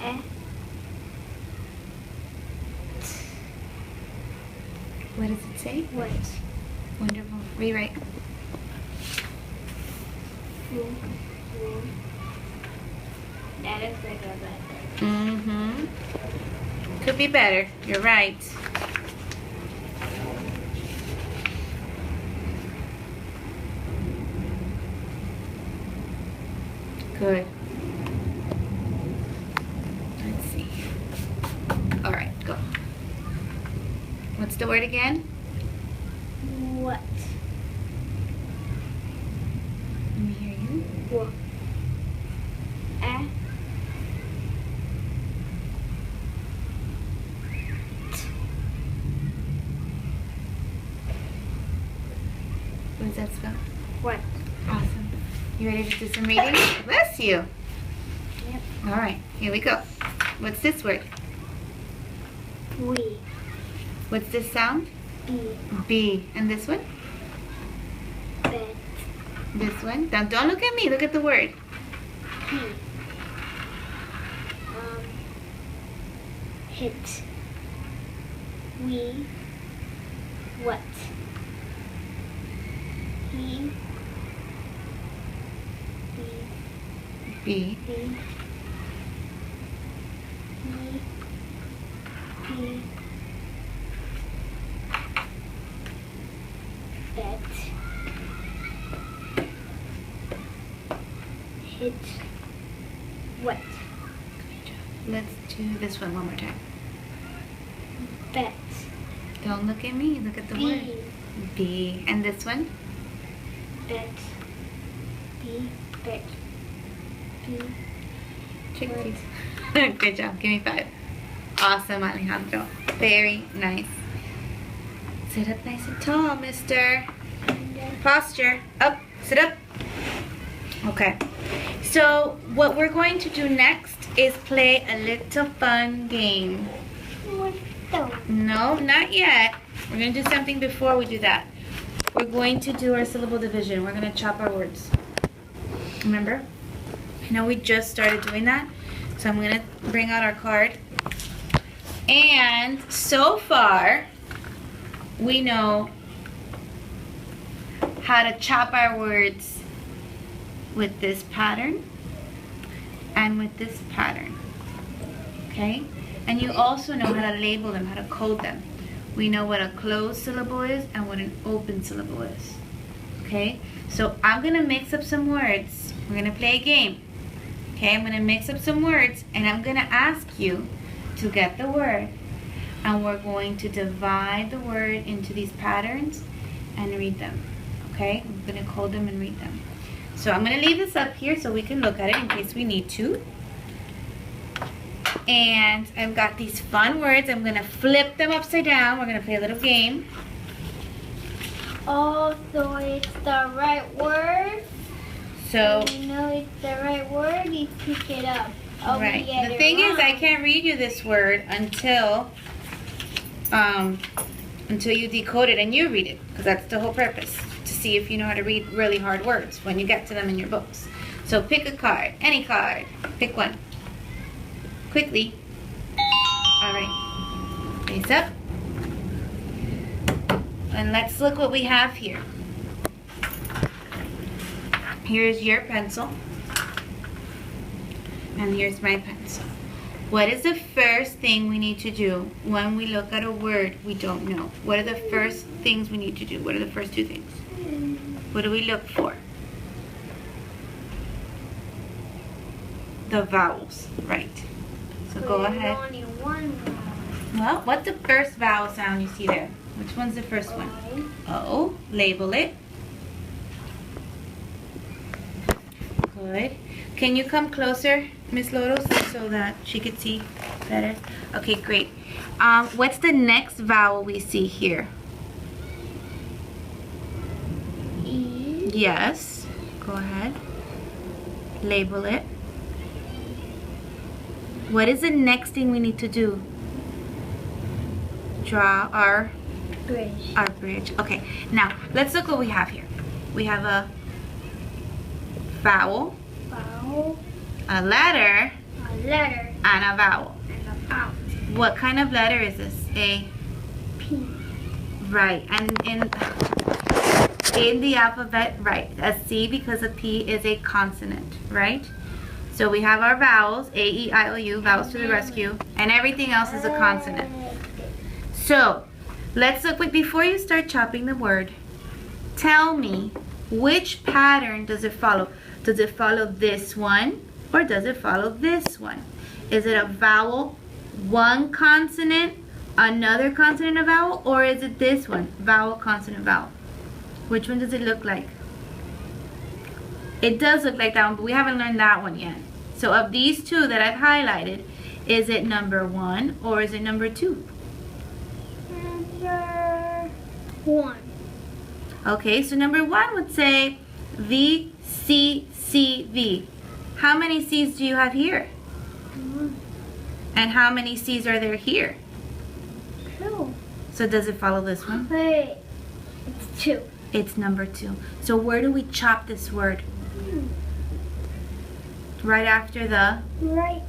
At. What does it say? Wet. Wonderful. Rewrite. That looks like a bed. Mm-hmm. Could be better. You're right. Good. Let's see. All right, go. What's the word again? What? Let me hear you. Wa. At. What does that spell? What? Awesome. You ready to do some reading? Bless you. Yep. All right, here we go. What's this word? We. What's this sound? Be. B. And this one? Bet. This one? Don't look at me. Look at the word. He. Hit. We. What? He. B. Be. He. Bet. Hit. What? Let's do this one more time. Bet. Don't look at me. Look at the word. B. And this one? Bet. B. Bet. B. Chickpeas. Good job. Give me 5. Awesome, Alejandro. Very nice. Sit up nice and tall, mister. Posture. Up. Sit up. Okay. So, what we're going to do next is play a little fun game. What the? No, not yet. We're going to do something before we do that. We're going to do our syllable division. We're going to chop our words. Remember? I know we just started doing that. So I'm going to bring out our card. And so far, we know how to chop our words with this pattern and with this pattern. Okay? And you also know how to label them, how to code them. We know what a closed syllable is and what an open syllable is. Okay? So I'm going to mix up some words. We're going to play a game. Okay? I'm going to mix up some words and I'm going to ask you to get the word. And we're going to divide the word into these patterns and read them. Okay? I'm going to code them and read them. So I'm going to leave this up here so we can look at it in case we need to. And I've got these fun words. I'm going to flip them upside down. We're going to play a little game. Oh, so it's the right word. So, When you know it's the right word, you pick it up. Oh, we right. get The it thing is, I wrong. can't read you this word until you decode it and you read it. Because that's the whole purpose. To see if you know how to read really hard words when you get to them in your books. So pick a card. Any card. Pick one. Quickly. Alright. Face up. And let's look what we have here. Here's your pencil. And here's my pencil. What is the first thing we need to do when we look at a word we don't know? What are the first things we need to do? What are the first 2 things? What do we look for? The vowels, right. So go There's ahead. only one vowel. Well, what's the first vowel sound you see there? Which one's the first one? I. O. Label it. Good. Can you come closer, Miss Loros, so that she could see better? Okay, great. What's the next vowel we see here? E. Yes. Go ahead. Label it. What is the next thing we need to do? Draw our Bridge. Okay, now let's look what we have here. We have a vowel, Vowel. a letter, A letter. and a vowel. And a vowel. What kind of letter is this? A. P. Right, and in the alphabet, right, a C because a P is a consonant, right? So we have our vowels, A, E, I, O, U, vowels to the rescue, and everything else is a consonant. So, let's look, before you start chopping the word, tell me, which pattern does it follow? Does it follow this one, or does it follow this one? Is it a vowel, one consonant, another consonant, a vowel, or is it this one, vowel, consonant, vowel? Which one does it look like? It does look like that one, but we haven't learned that one yet. So of these two that I've highlighted, is it number 1 or is it number 2? Number 1. Okay, so number 1 would say V, C, C, V. How many C's do you have here? And how many C's are there here? 2. So does it follow this one? Wait. It's 2. It's number 2. So where do we chop this word? Right after the? Right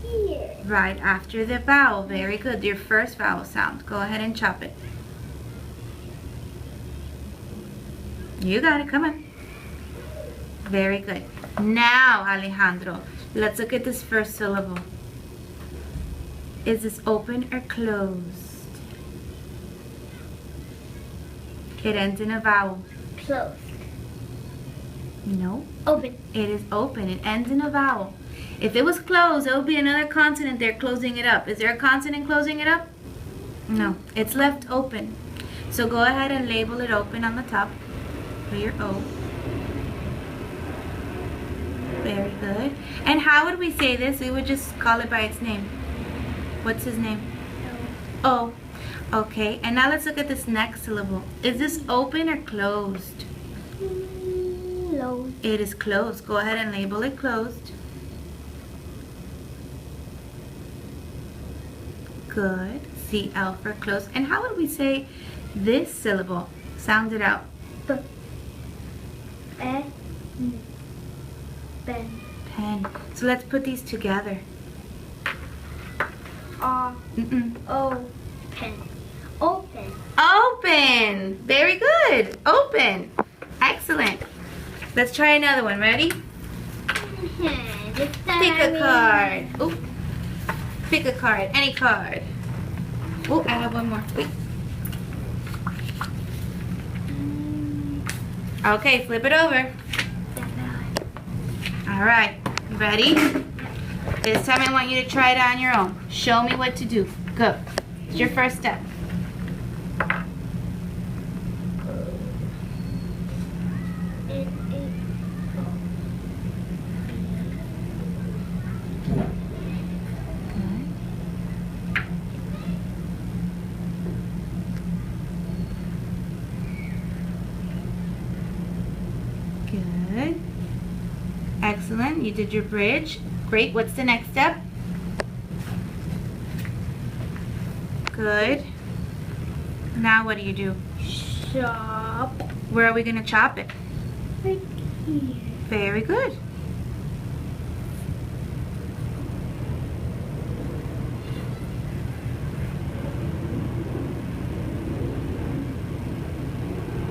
here. Right after the vowel. Very good. Your first vowel sound. Go ahead and chop it. You got it. Come on. Very good. Now, Alejandro, let's look at this first syllable. Is this open or closed? It ends in a vowel. Closed. No. Open. It is open. It ends in a vowel. If it was closed, there would be another consonant there closing it up. Is there a consonant closing it up? No. It's left open. So go ahead and label it open on the top for your O. Very good. And how would we say this? We would just call it by its name. What's his name? O. Okay. And now let's look at this next syllable. Is this open or closed? Closed. It is closed. Go ahead and label it closed. Good. CL for closed. And how would we say this syllable? Sound it out. Pen. Pen. Pen. So let's put these together. Open. Open. Open. Very good. Open. Excellent. Let's try another one. Ready? Pick a card. Oop. Pick a card. Any card. Oh, I have one more. Wait. Okay, flip it over. All right. You ready? This time I want you to try it on your own. Show me what to do. Go. It's your first step. Good. Excellent. You did your bridge. Great. What's the next step? Good. Now what do you do? Chop. Where are we going to chop it? Right here. Very good.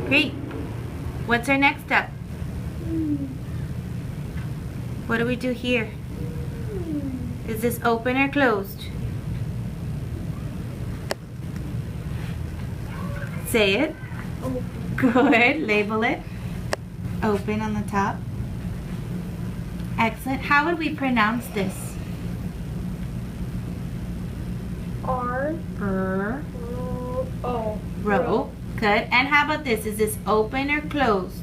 Great. What's our next step? What do we do here? Is this open or closed? Say it. Open. Good. Label it. Open on the top. Excellent. How would we pronounce this? R. Er. O. Row. Good. And how about this? Is this open or closed?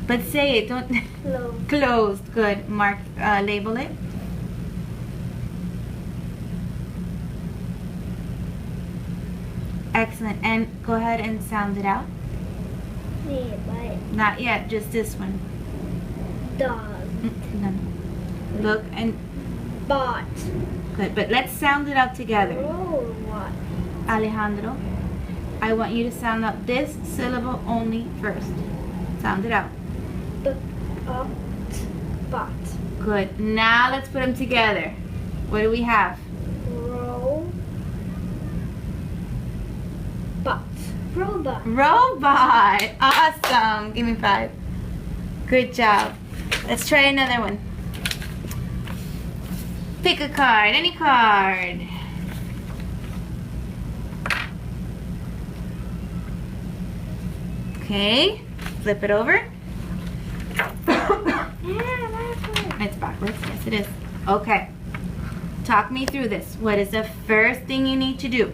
But say it. Don't. Closed. Closed. Good. Mark. Label it. Excellent. And go ahead and sound it out. Yeah, but Not yet. Just this one. dog. No. Look and Bot. good. But let's sound it out together. Roll what? Alejandro, I want you to sound out this syllable only first. Sound it out. Bot. Bot. Good. Now let's put them together. What do we have? Roll. Bot. Robot. Robot. Awesome. Give me 5. Good job. Let's try another one. Pick a card. Any card. Okay. Flip it over. Yeah, that's It's backwards. Yes, it is. Okay. Talk me through this. What is the first thing you need to do?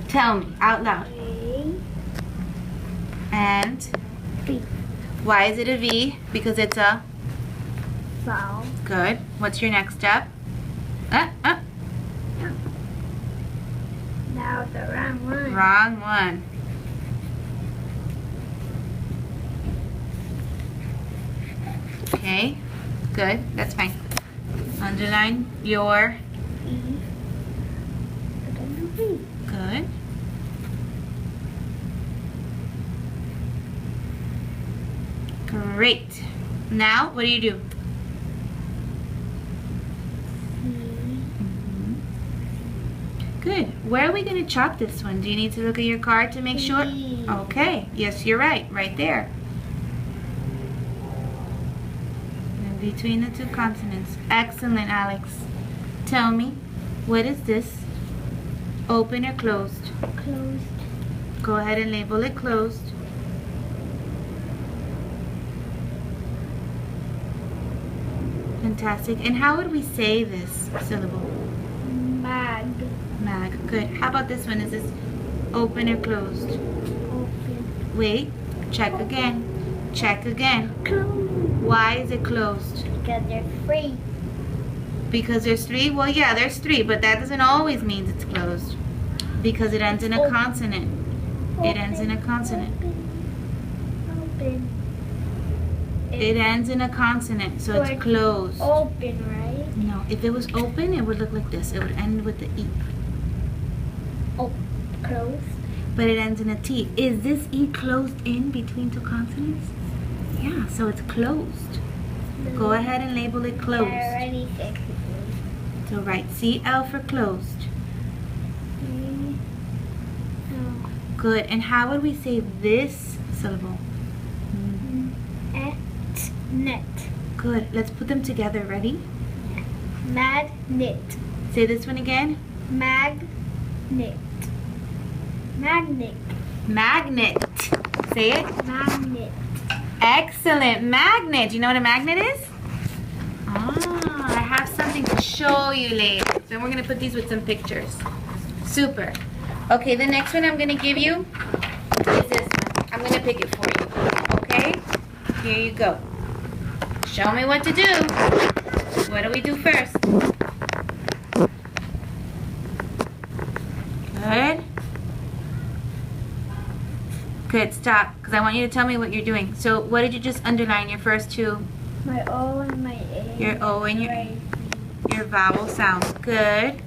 Tell me out loud. A. And B. why is it a V? Because it's a Vowel. good. What's your next step? Now the wrong one. Wrong one. Okay. Good. That's fine. Underline your E. And then the B. good. Great. Now, what do you do? Good. Where are we going to chop this one? Do you need to look at your card to make sure? E. Okay. Yes, you're right. Right there. And between the two consonants. Excellent, Alex. Tell me, what is this? Open or closed? Closed. Go ahead and label it closed. Fantastic. And how would we say this syllable? Mag. Mag. Good. How about this one? Is this open or closed? Open. Wait. Check again. Check again. Closed. Why is it closed? Because they're free. Because there's 3? Well, yeah, there's 3, but that doesn't always mean it's closed. Because it ends in a consonant. It ends in a consonant. Open. It ends in a consonant, so it's Like closed. Open, right? No, if it was open, it would look like this. It would end with the E. Oh, closed. But it ends in a T. Is this E closed in between 2 consonants? Yeah, so it's closed. Go ahead and label it closed. Already fixed. So write CL for closed. Oh. Good. And how would we say this syllable? Net. Good. Let's put them together. Ready? Magnet. Say this one again. Magnet. Magnet. Magnet. Say it. Magnet. Excellent. Magnet. Do you know what a magnet is? Ah, I have something to show you later. So we're going to put these with some pictures. Super. Okay, the next one I'm going to give you is this one. I'm going to pick it for you. Okay? Here you go. Show me what to do. What do we do first? Good. Good, stop, because I want you to tell me what you're doing. So what did you just underline, your first 2? My O and my A. Your O and your Right. Your vowel sounds. Good.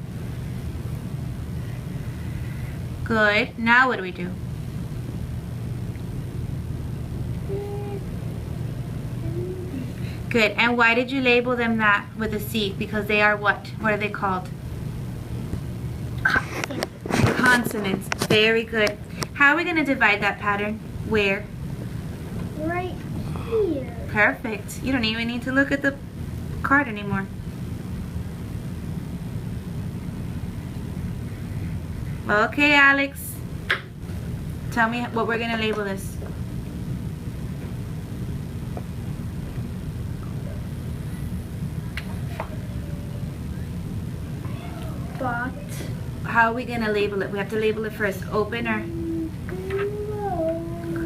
Good. Now what do we do? Good. And why did you label them that with a C? Because they are what? What are they called? Consonants. Very good. How are we going to divide that pattern? Where? Right here. Perfect. You don't even need to look at the card anymore. Okay, Alex. Tell me what we're going to label this. Bot. How are we gonna label it? We have to label it first. Open or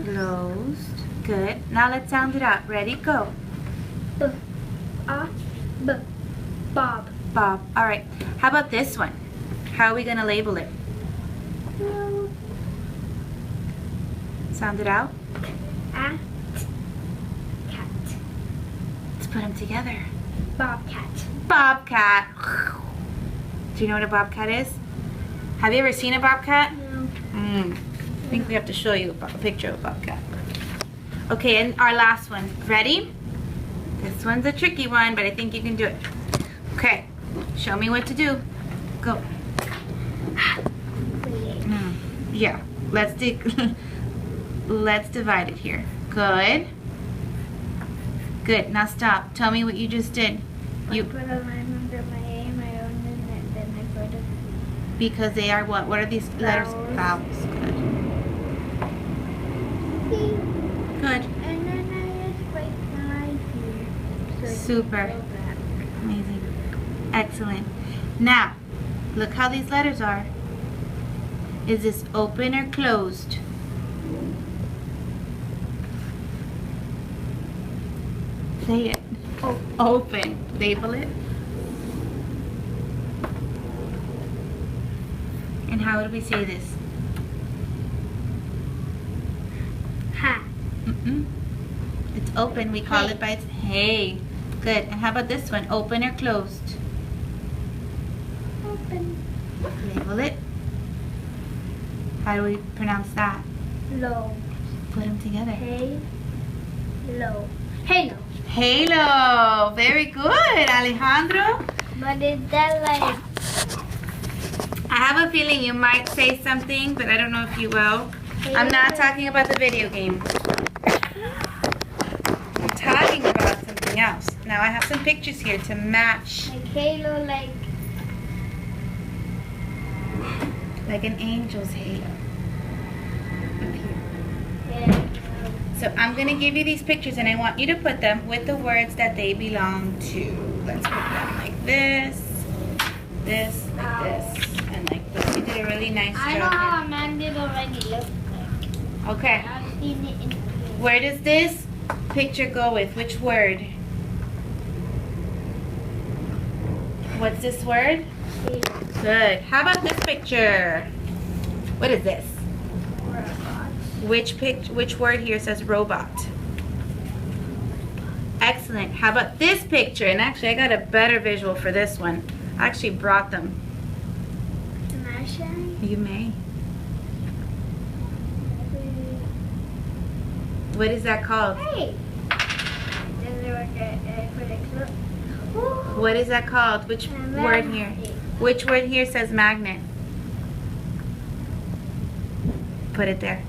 closed. Good. Now let's sound it out. Ready? Go. Bob. Bob. All right. How about this one? How are we gonna label it? Sound it out. Cat. Let's put them together. Bobcat. Bobcat. Do you know what a bobcat is? Have you ever seen a bobcat? No. I think we have to show you a picture of a bobcat. Okay, and our last one. Ready? This one's a tricky one, but I think you can do it. Okay, show me what to do. Go. Yeah, let's divide it here. Good. Good, now stop. Tell me what you just did. You put a line under my A, my own, and then I put a... Because they are what? What are these letters? Vowels. Good. Good. And then I just write the line here. So Super. Amazing. Excellent. Now, look how these letters are. Is this open or closed? Say it. Open. Label it. And how would we say this? Ha. It's open. We call it by its hey. Good. And how about this one? Open or closed? Open. Label it. How do we pronounce that? Low. Put them together. Hey. Low. Halo. Halo. Very good, Alejandro. But is that like... I have a feeling you might say something, but I don't know if you will. I'm not talking about the video game. I'm talking about something else. Now I have some pictures here to match. Like halo, Like an angel's halo. Up here. Yeah. So I'm going to give you these pictures and I want you to put them with the words that they belong to. Let's put them like this, this, like this, and like this. You did a really nice job. I know how a magnet already looks like. Okay. I've seen it in the game. Where does this picture go with? Which word? What's this word? Good. How about this picture? What is this? Which word here says robot? Excellent. How about this picture? And actually, I got a better visual for this one. I actually brought them. Am I sharing? You may. What is that called? Hey! Does it work for the clip? What is that called? Which word here? Which word here says magnet? Put it there.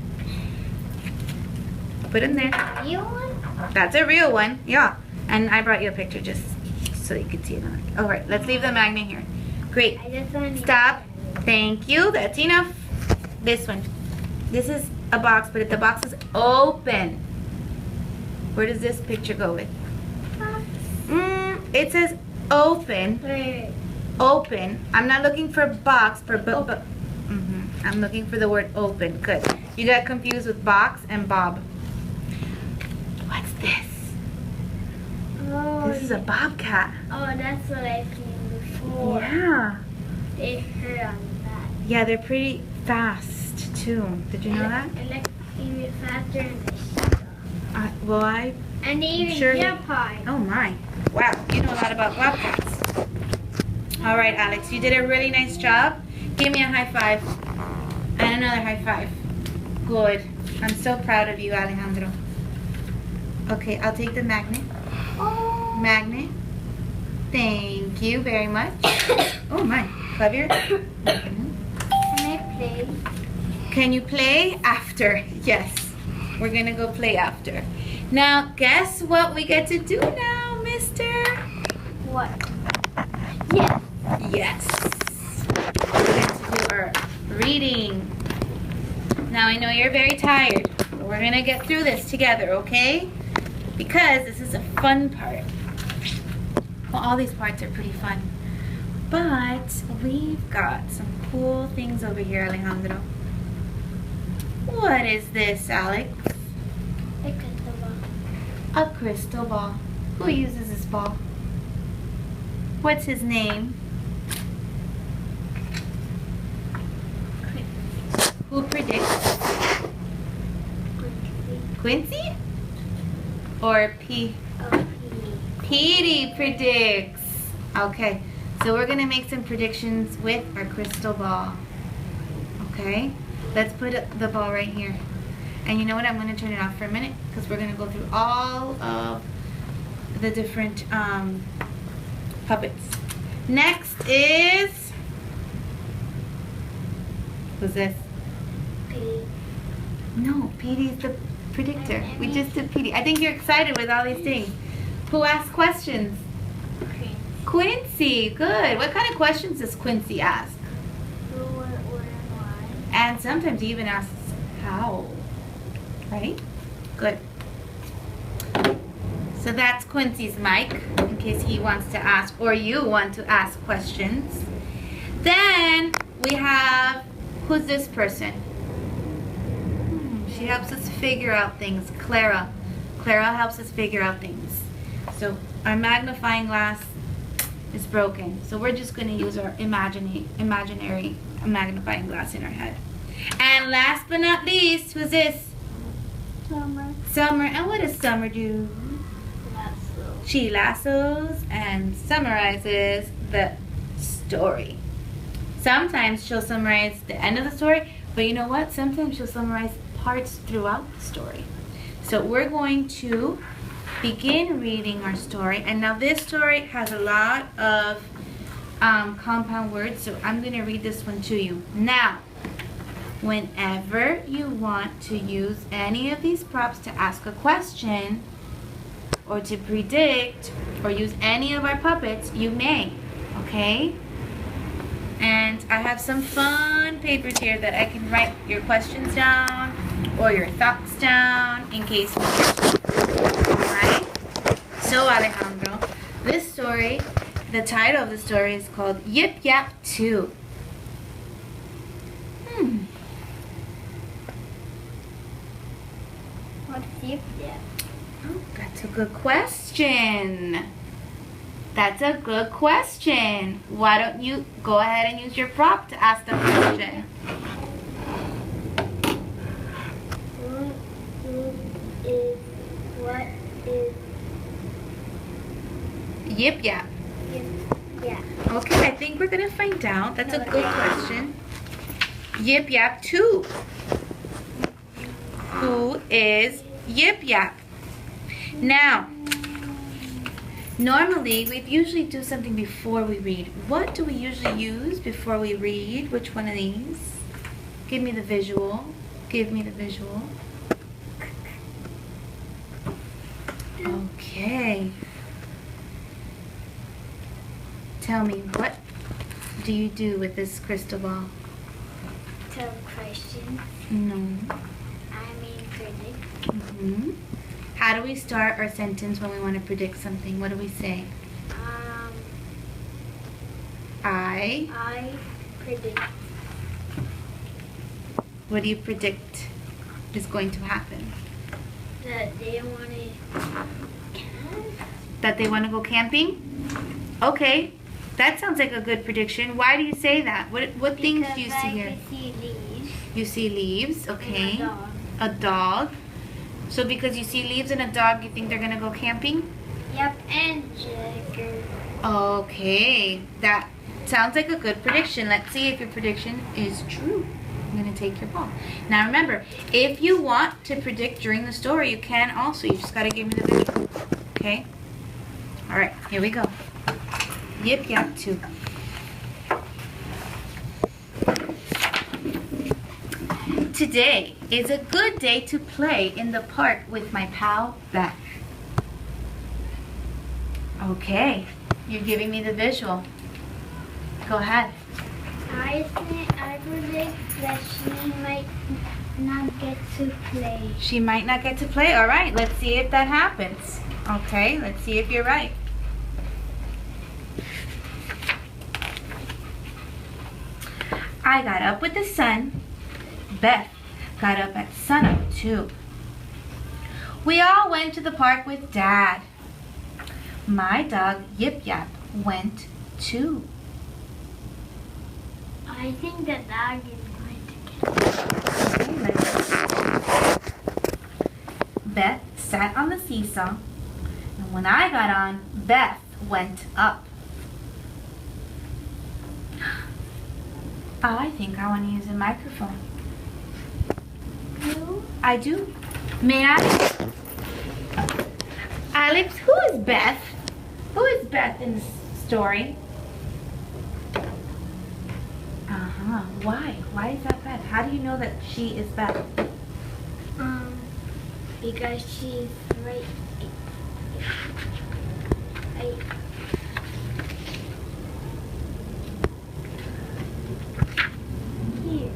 Put it in there. Real one? That's a real one, yeah. And I brought you a picture just so you could see it. All right, let's leave the magnet here. Great. I just want to Stop. Thank you. That's enough. This one. This is a box, but if the box is open, where does this picture go with? It says open. Wait. Open. I'm not looking for box, for I'm looking for the word open. Good. You got confused with box and Bob. What's this? Oh, This is a bobcat. oh, that's what I've seen before. Yeah. They hurt on that. Yeah, they're pretty fast too. Did you know that? And like even faster than the sheep. Well, I. And they even Sure. jump high. Oh my. Wow, you know a lot about bobcats. All right, Alex, you did a really nice job. Give me a high five. And another high five. Good. I'm so proud of you, Alejandro. Okay, I'll take the magnet. Oh. Magnet. Thank you very much. Oh my. Clavier. Can I play? Can you play after? Yes. We're going to go play after. Now, guess what we get to do now, mister? What? Yes. Yes. We get to do our reading. Now, I know you're very tired, but we're going to get through this together, okay? Because this is a fun part. Well, all these parts are pretty fun. But we've got some cool things over here, Alejandro. What is this, Alex? A crystal ball. A crystal ball. Who uses this ball? What's his name? Who predicts? Quincy? Or P? Petey predicts. Okay, so we're gonna make some predictions with our crystal ball. Okay, let's put the ball right here. And you know what? I'm gonna turn it off for a minute because we're gonna go through all of the different puppets. Next is, who's this? Petey. No, Petey's the predictor. We just did Petey. I think you're excited with all these things. Who asks questions? Quincy. Good. What kind of questions does Quincy ask? Who, what, where, and why. And sometimes he even asks how. Right? Good. So that's Quincy's mic, in case he wants to ask, or you want to ask questions. Then we have, who's this person? She helps us figure out things. Clara. Clara helps us figure out things. So our magnifying glass is broken. So we're just going to use our imaginary magnifying glass in our head. And last but not least, who's this? Summer. Summer. And what does Summer do? Lasso. She lassos and summarizes the story. Sometimes she'll summarize the end of the story, but you know what? Sometimes she'll summarize parts throughout the story. So we're going to begin reading our story. And now this story has a lot of compound words, so I'm going to read this one to you. Now, whenever you want to use any of these props to ask a question or to predict or use any of our puppets, you may, okay? And I have some fun papers here that I can write your questions down or your thoughts down in case. Alright? So Alejandro, this story, the title of the story is called Yip Yap 2. What's Yip Yap? Oh, that's a good question. That's a good question. Why don't you go ahead and use your prop to ask the question? What is Yip Yap. Yip Yap? Okay, I think we're gonna find out. That's a good question. Yip Yap 2. Who is Yip Yap? Now, normally we usually do something before we read. What do we usually use before we read? Which one of these? Give me the visual. Give me the visual. Okay. Tell me, what do you do with this crystal ball? Tell questions. No. I mean predict. How do we start our sentence when we want to predict something? What do we say? I predict. What do you predict is going to happen? That they want to camp. That they want to go camping? Okay. That sounds like a good prediction. Why do you say that? What things do you see here? See leaves. You see leaves, okay. And a dog. A dog. So because you see leaves and a dog, you think they're gonna go camping? Yep, and Jagger. Okay, that sounds like a good prediction. Let's see if your prediction is true. I'm gonna take your ball. Now remember, if you want to predict during the story, you can also. You just gotta give me the visual. Okay? Alright, here we go. Yip Yap 2. Today is a good day to play in the park with my pal Beth. Okay, you're giving me the visual. Go ahead. I predict that she might not get to play. She might not get to play. All right, let's see if that happens. Okay, let's see if you're right. I got up with the sun. Beth got up at sunup too. We all went to the park with Dad. My dog Yip Yap went too. I think the dog is going to get it. Beth sat on the seesaw, and when I got on, Beth went up. I think I want to use a microphone. You? I do. May I? Alex, who is Beth? Who is Beth in this story? Why? Why is that Beth? How do you know that she is Beth? Because she's right here.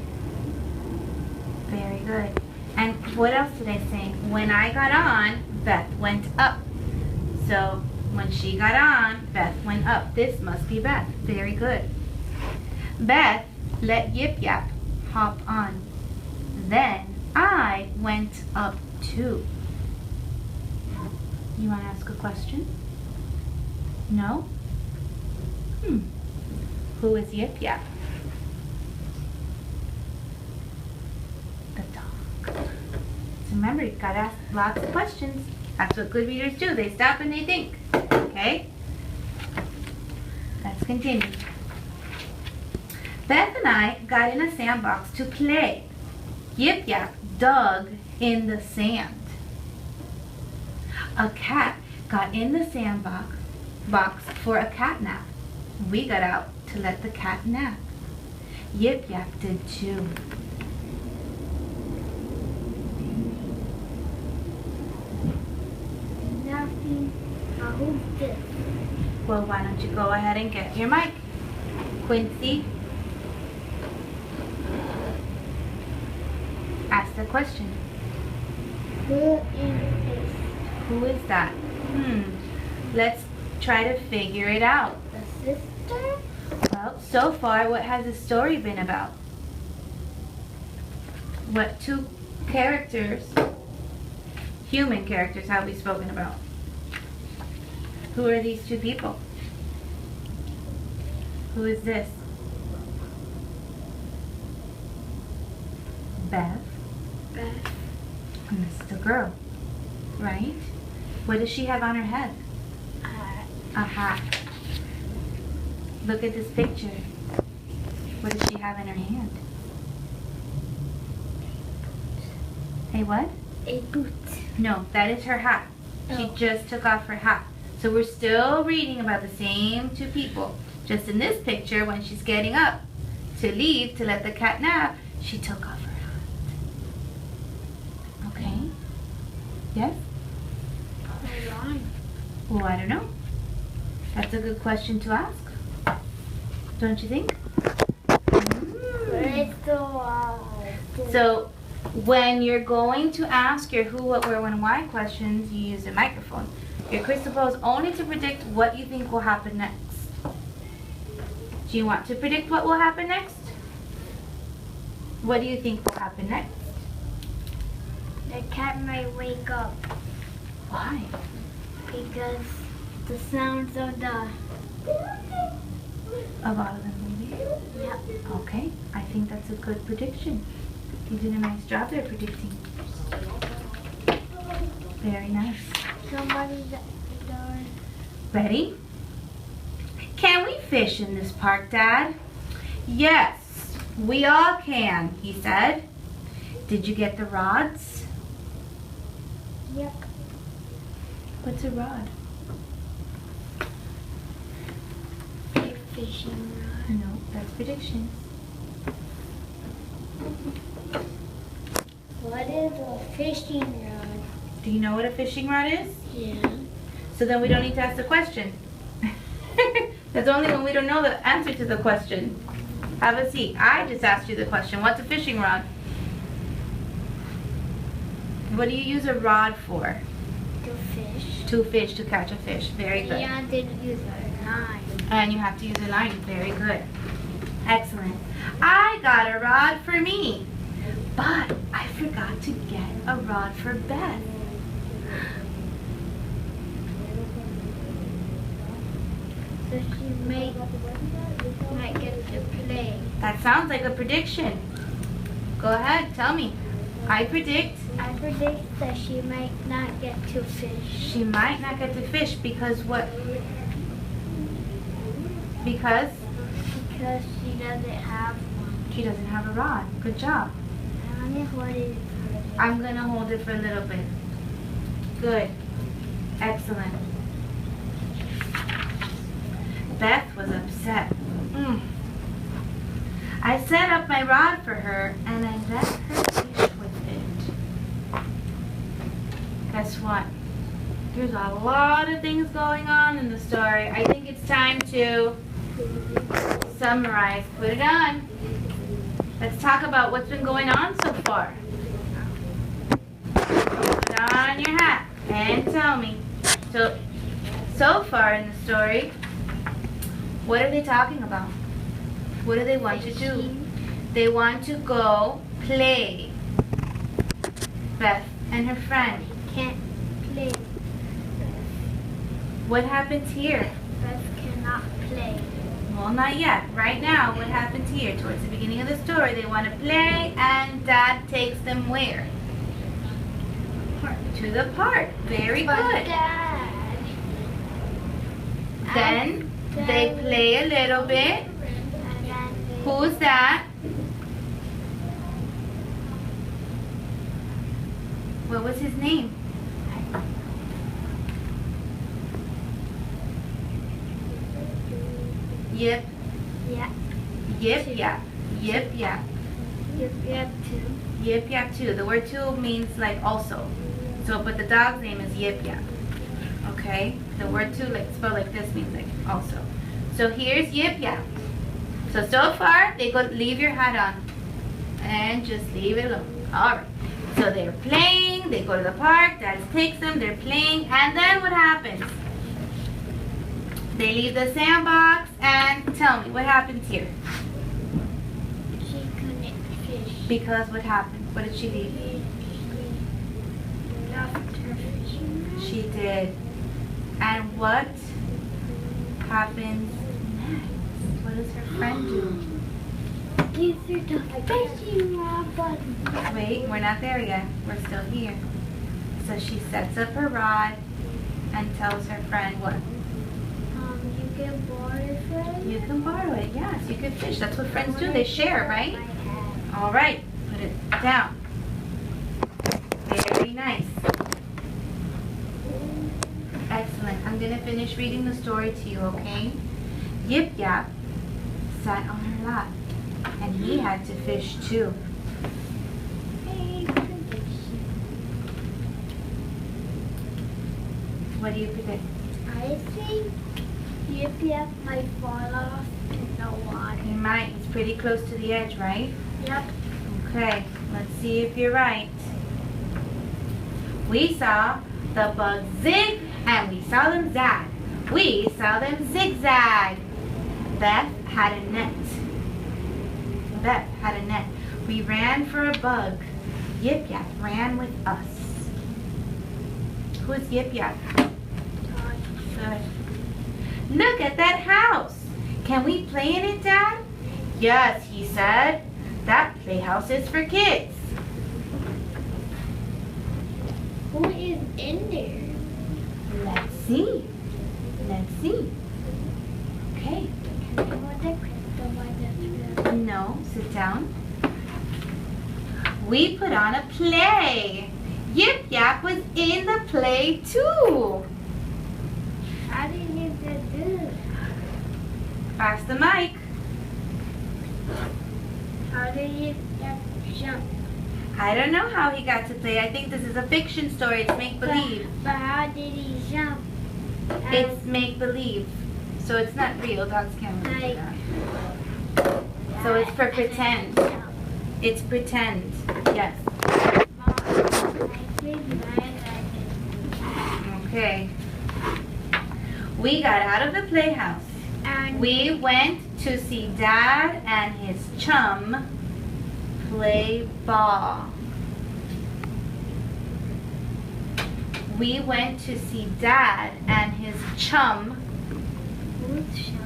Very good. And what else did I say? When I got on, Beth went up. So when she got on, Beth went up. This must be Beth. Very good. Beth let Yip Yap hop on. Then I went up too. You want to ask a question? No? Who is Yip Yap? The dog. So remember, you've got to ask lots of questions. That's what good readers do. They stop and they think. Okay? Let's continue. Beth and I got in a sandbox to play. Yip Yap dug in the sand. A cat got in the sandbox for a cat nap. We got out to let the cat nap. Yip Yap did too. Nothing. Who's this? Well, why don't you go ahead and get your mic, Quincy? Ask the question. Who is this? Who is that? Let's try to figure it out. The sister? Well, so far, what has the story been about? What two characters, human characters, have we spoken about? Who are these two people? Who is this? Beth. Beth. And this is the girl, right? What does she have on her head? A hat. Look at this picture. What does she have in her hand? A what? A boot. No, that is her hat. She Oh. just took off her hat. So we're still reading about the same two people. Just in this picture, when she's getting up to leave to let the cat nap, she took off her hat. Okay? Yes? Why? Well, I don't know. That's a good question to ask. Don't you think? Where's the wall? So when you're going to ask your who, what, where, when, and why questions, you use a microphone. Your crystal ball is only to predict what you think will happen next. Do you want to predict what will happen next? What do you think will happen next? The cat might wake up Why? because the sounds of the... Of all of them, maybe? Yep. Okay, I think that's a good prediction. You did a nice job there predicting. Very nice. Somebody's at the door. Ready? Can we fish in this park, Dad? Yes, we all can, he said. Did you get the rods? Yep. What's a rod? A fishing rod. No, that's predictions. What is a fishing rod? Do you know what a fishing rod is? Yeah. So then we don't need to ask the question. That's only when we don't know the answer to the question. Have a seat. I just asked you the question. What's a fishing rod? What do you use a rod for? To fish. To fish, to catch a fish. Very good. Yeah, didn't use a line. And you have to use a line. Very good. Excellent. I got a rod for me, but I forgot to get a rod for Beth. So she might get to play. That sounds like a prediction. Go ahead, tell me. I predict I predict that she might not get to fish. she might not get to fish because what? Because Because she doesn't have one. she doesn't have a rod. Good job. I'm gonna hold it. I'm gonna hold it for a little bit. Good. Excellent. Beth was upset. I set up my rod for her and I let her fish with it. Guess what? There's a lot of things going on in the story. I think it's time to summarize. Put it on. Let's talk about what's been going on so far. Put on your hat and tell me. So far in the story, what are they talking about? What do they want to do? They want to go play. Beth and her friend. Can't play. What happens here? Beth cannot play. Well, not yet. Right now, what happens here? Towards the beginning of the story, they want to play and Dad takes them where? To the park. Very But good. Dad. Then they play a little bit. And then Who's that? What was his name? Yip, yeah. yip, yap, yip, yap, You have to. yip, yap too. The word too means like also. So, but the dog's name is Yip Yap. Okay? The word too, like spelled like this, means like also. So here's Yip Yap. So far, they go, leave your hat on. And just leave it alone. Alright. So they're playing, they go to the park, Dad takes them, they're playing, and then what happens? They leave the sandbox, and tell me, what happens here? She couldn't fish. Because what happened? What did she leave? She left her fishing. She did. And what happens next? What does her friend do? Give her the fishing rod button. Wait, we're not there yet. We're still here. So she sets up her rod and tells her friend what? You can borrow it, friend. You can borrow it. Yes, you can fish. That's what friends do. They share, right? All right. Put it down. Very nice. Excellent. I'm going to finish reading the story to you, okay? Yip Yap sat on her lap, and he had to fish too. What do you predict? I think Yip Yap might fall off in the water. He might. It's pretty close to the edge, right? Yep. Okay, let's see if you're right. We saw the bugs zig and we saw them zag. We saw them zigzag. Beth had a net. Beth had a net. We ran for a bug. Yip Yap ran with us. Who's Yip Yap? Good. Look at that house. Can we play in it, Dad? Yes, he said. That playhouse is for kids. Who is in there? Let's see. Let's see. Okay. Can I hold the crystal by the No, sit down. We put on a play. Yip Yap was in the play too. How did you do that? Pass the mic. How did you jump? I don't know how he got to play. I think this is a fiction story. It's make-believe. But how did he jump? It's make-believe. So it's not real. Dogs can't really do that. So it's for pretend. It's pretend. Yes. Okay. We got out of the playhouse. And We went to see Dad and his chum play ball. We went to see Dad and his chum. Who's chum?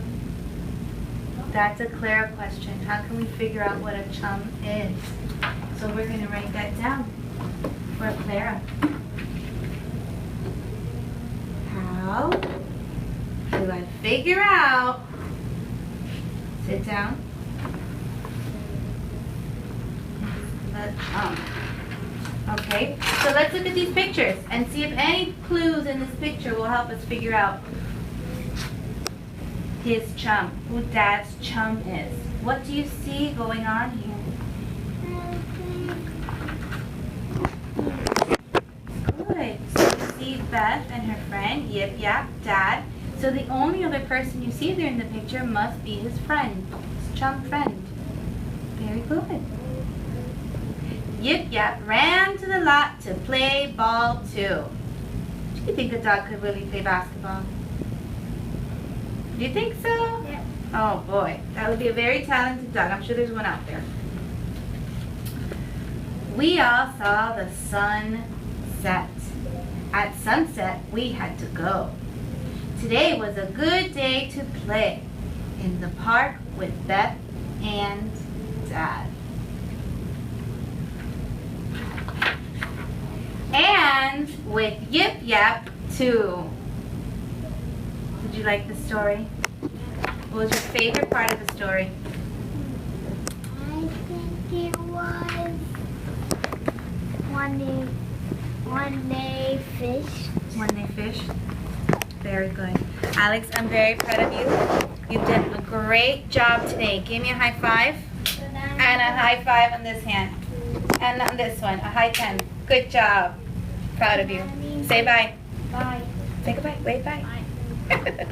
That's a Clara question. How can we figure out what a chum is? So we're going to write that down for Clara. How do I figure out? Sit down. Okay, so let's look at these pictures and see if any clues in this picture will help us figure out his chum, who Dad's chum is. What do you see going on here? Good. So you see Beth and her friend, Yip Yap, Dad. So the only other person you see there in the picture must be his friend, his chum friend. Very good. Yip Yap ran to the lot to play ball too. Do you think a dog could really play basketball? Do you think so? Yeah. Oh boy, that would be a very talented dog. I'm sure there's one out there. We all saw the sun set. At sunset, we had to go. Today was a good day to play in the park with Beth and Dad. And with Yip Yap too. Did you like the story? What was your favorite part of the story? I think it was when they fished. When they fished? Very good. Alex, I'm very proud of you. You've done a great job today. Give me a high five. And a high five on this hand. And on this one, a high 10. Good job. Proud of you. Say bye. Bye. Say goodbye. Wave bye. Bye.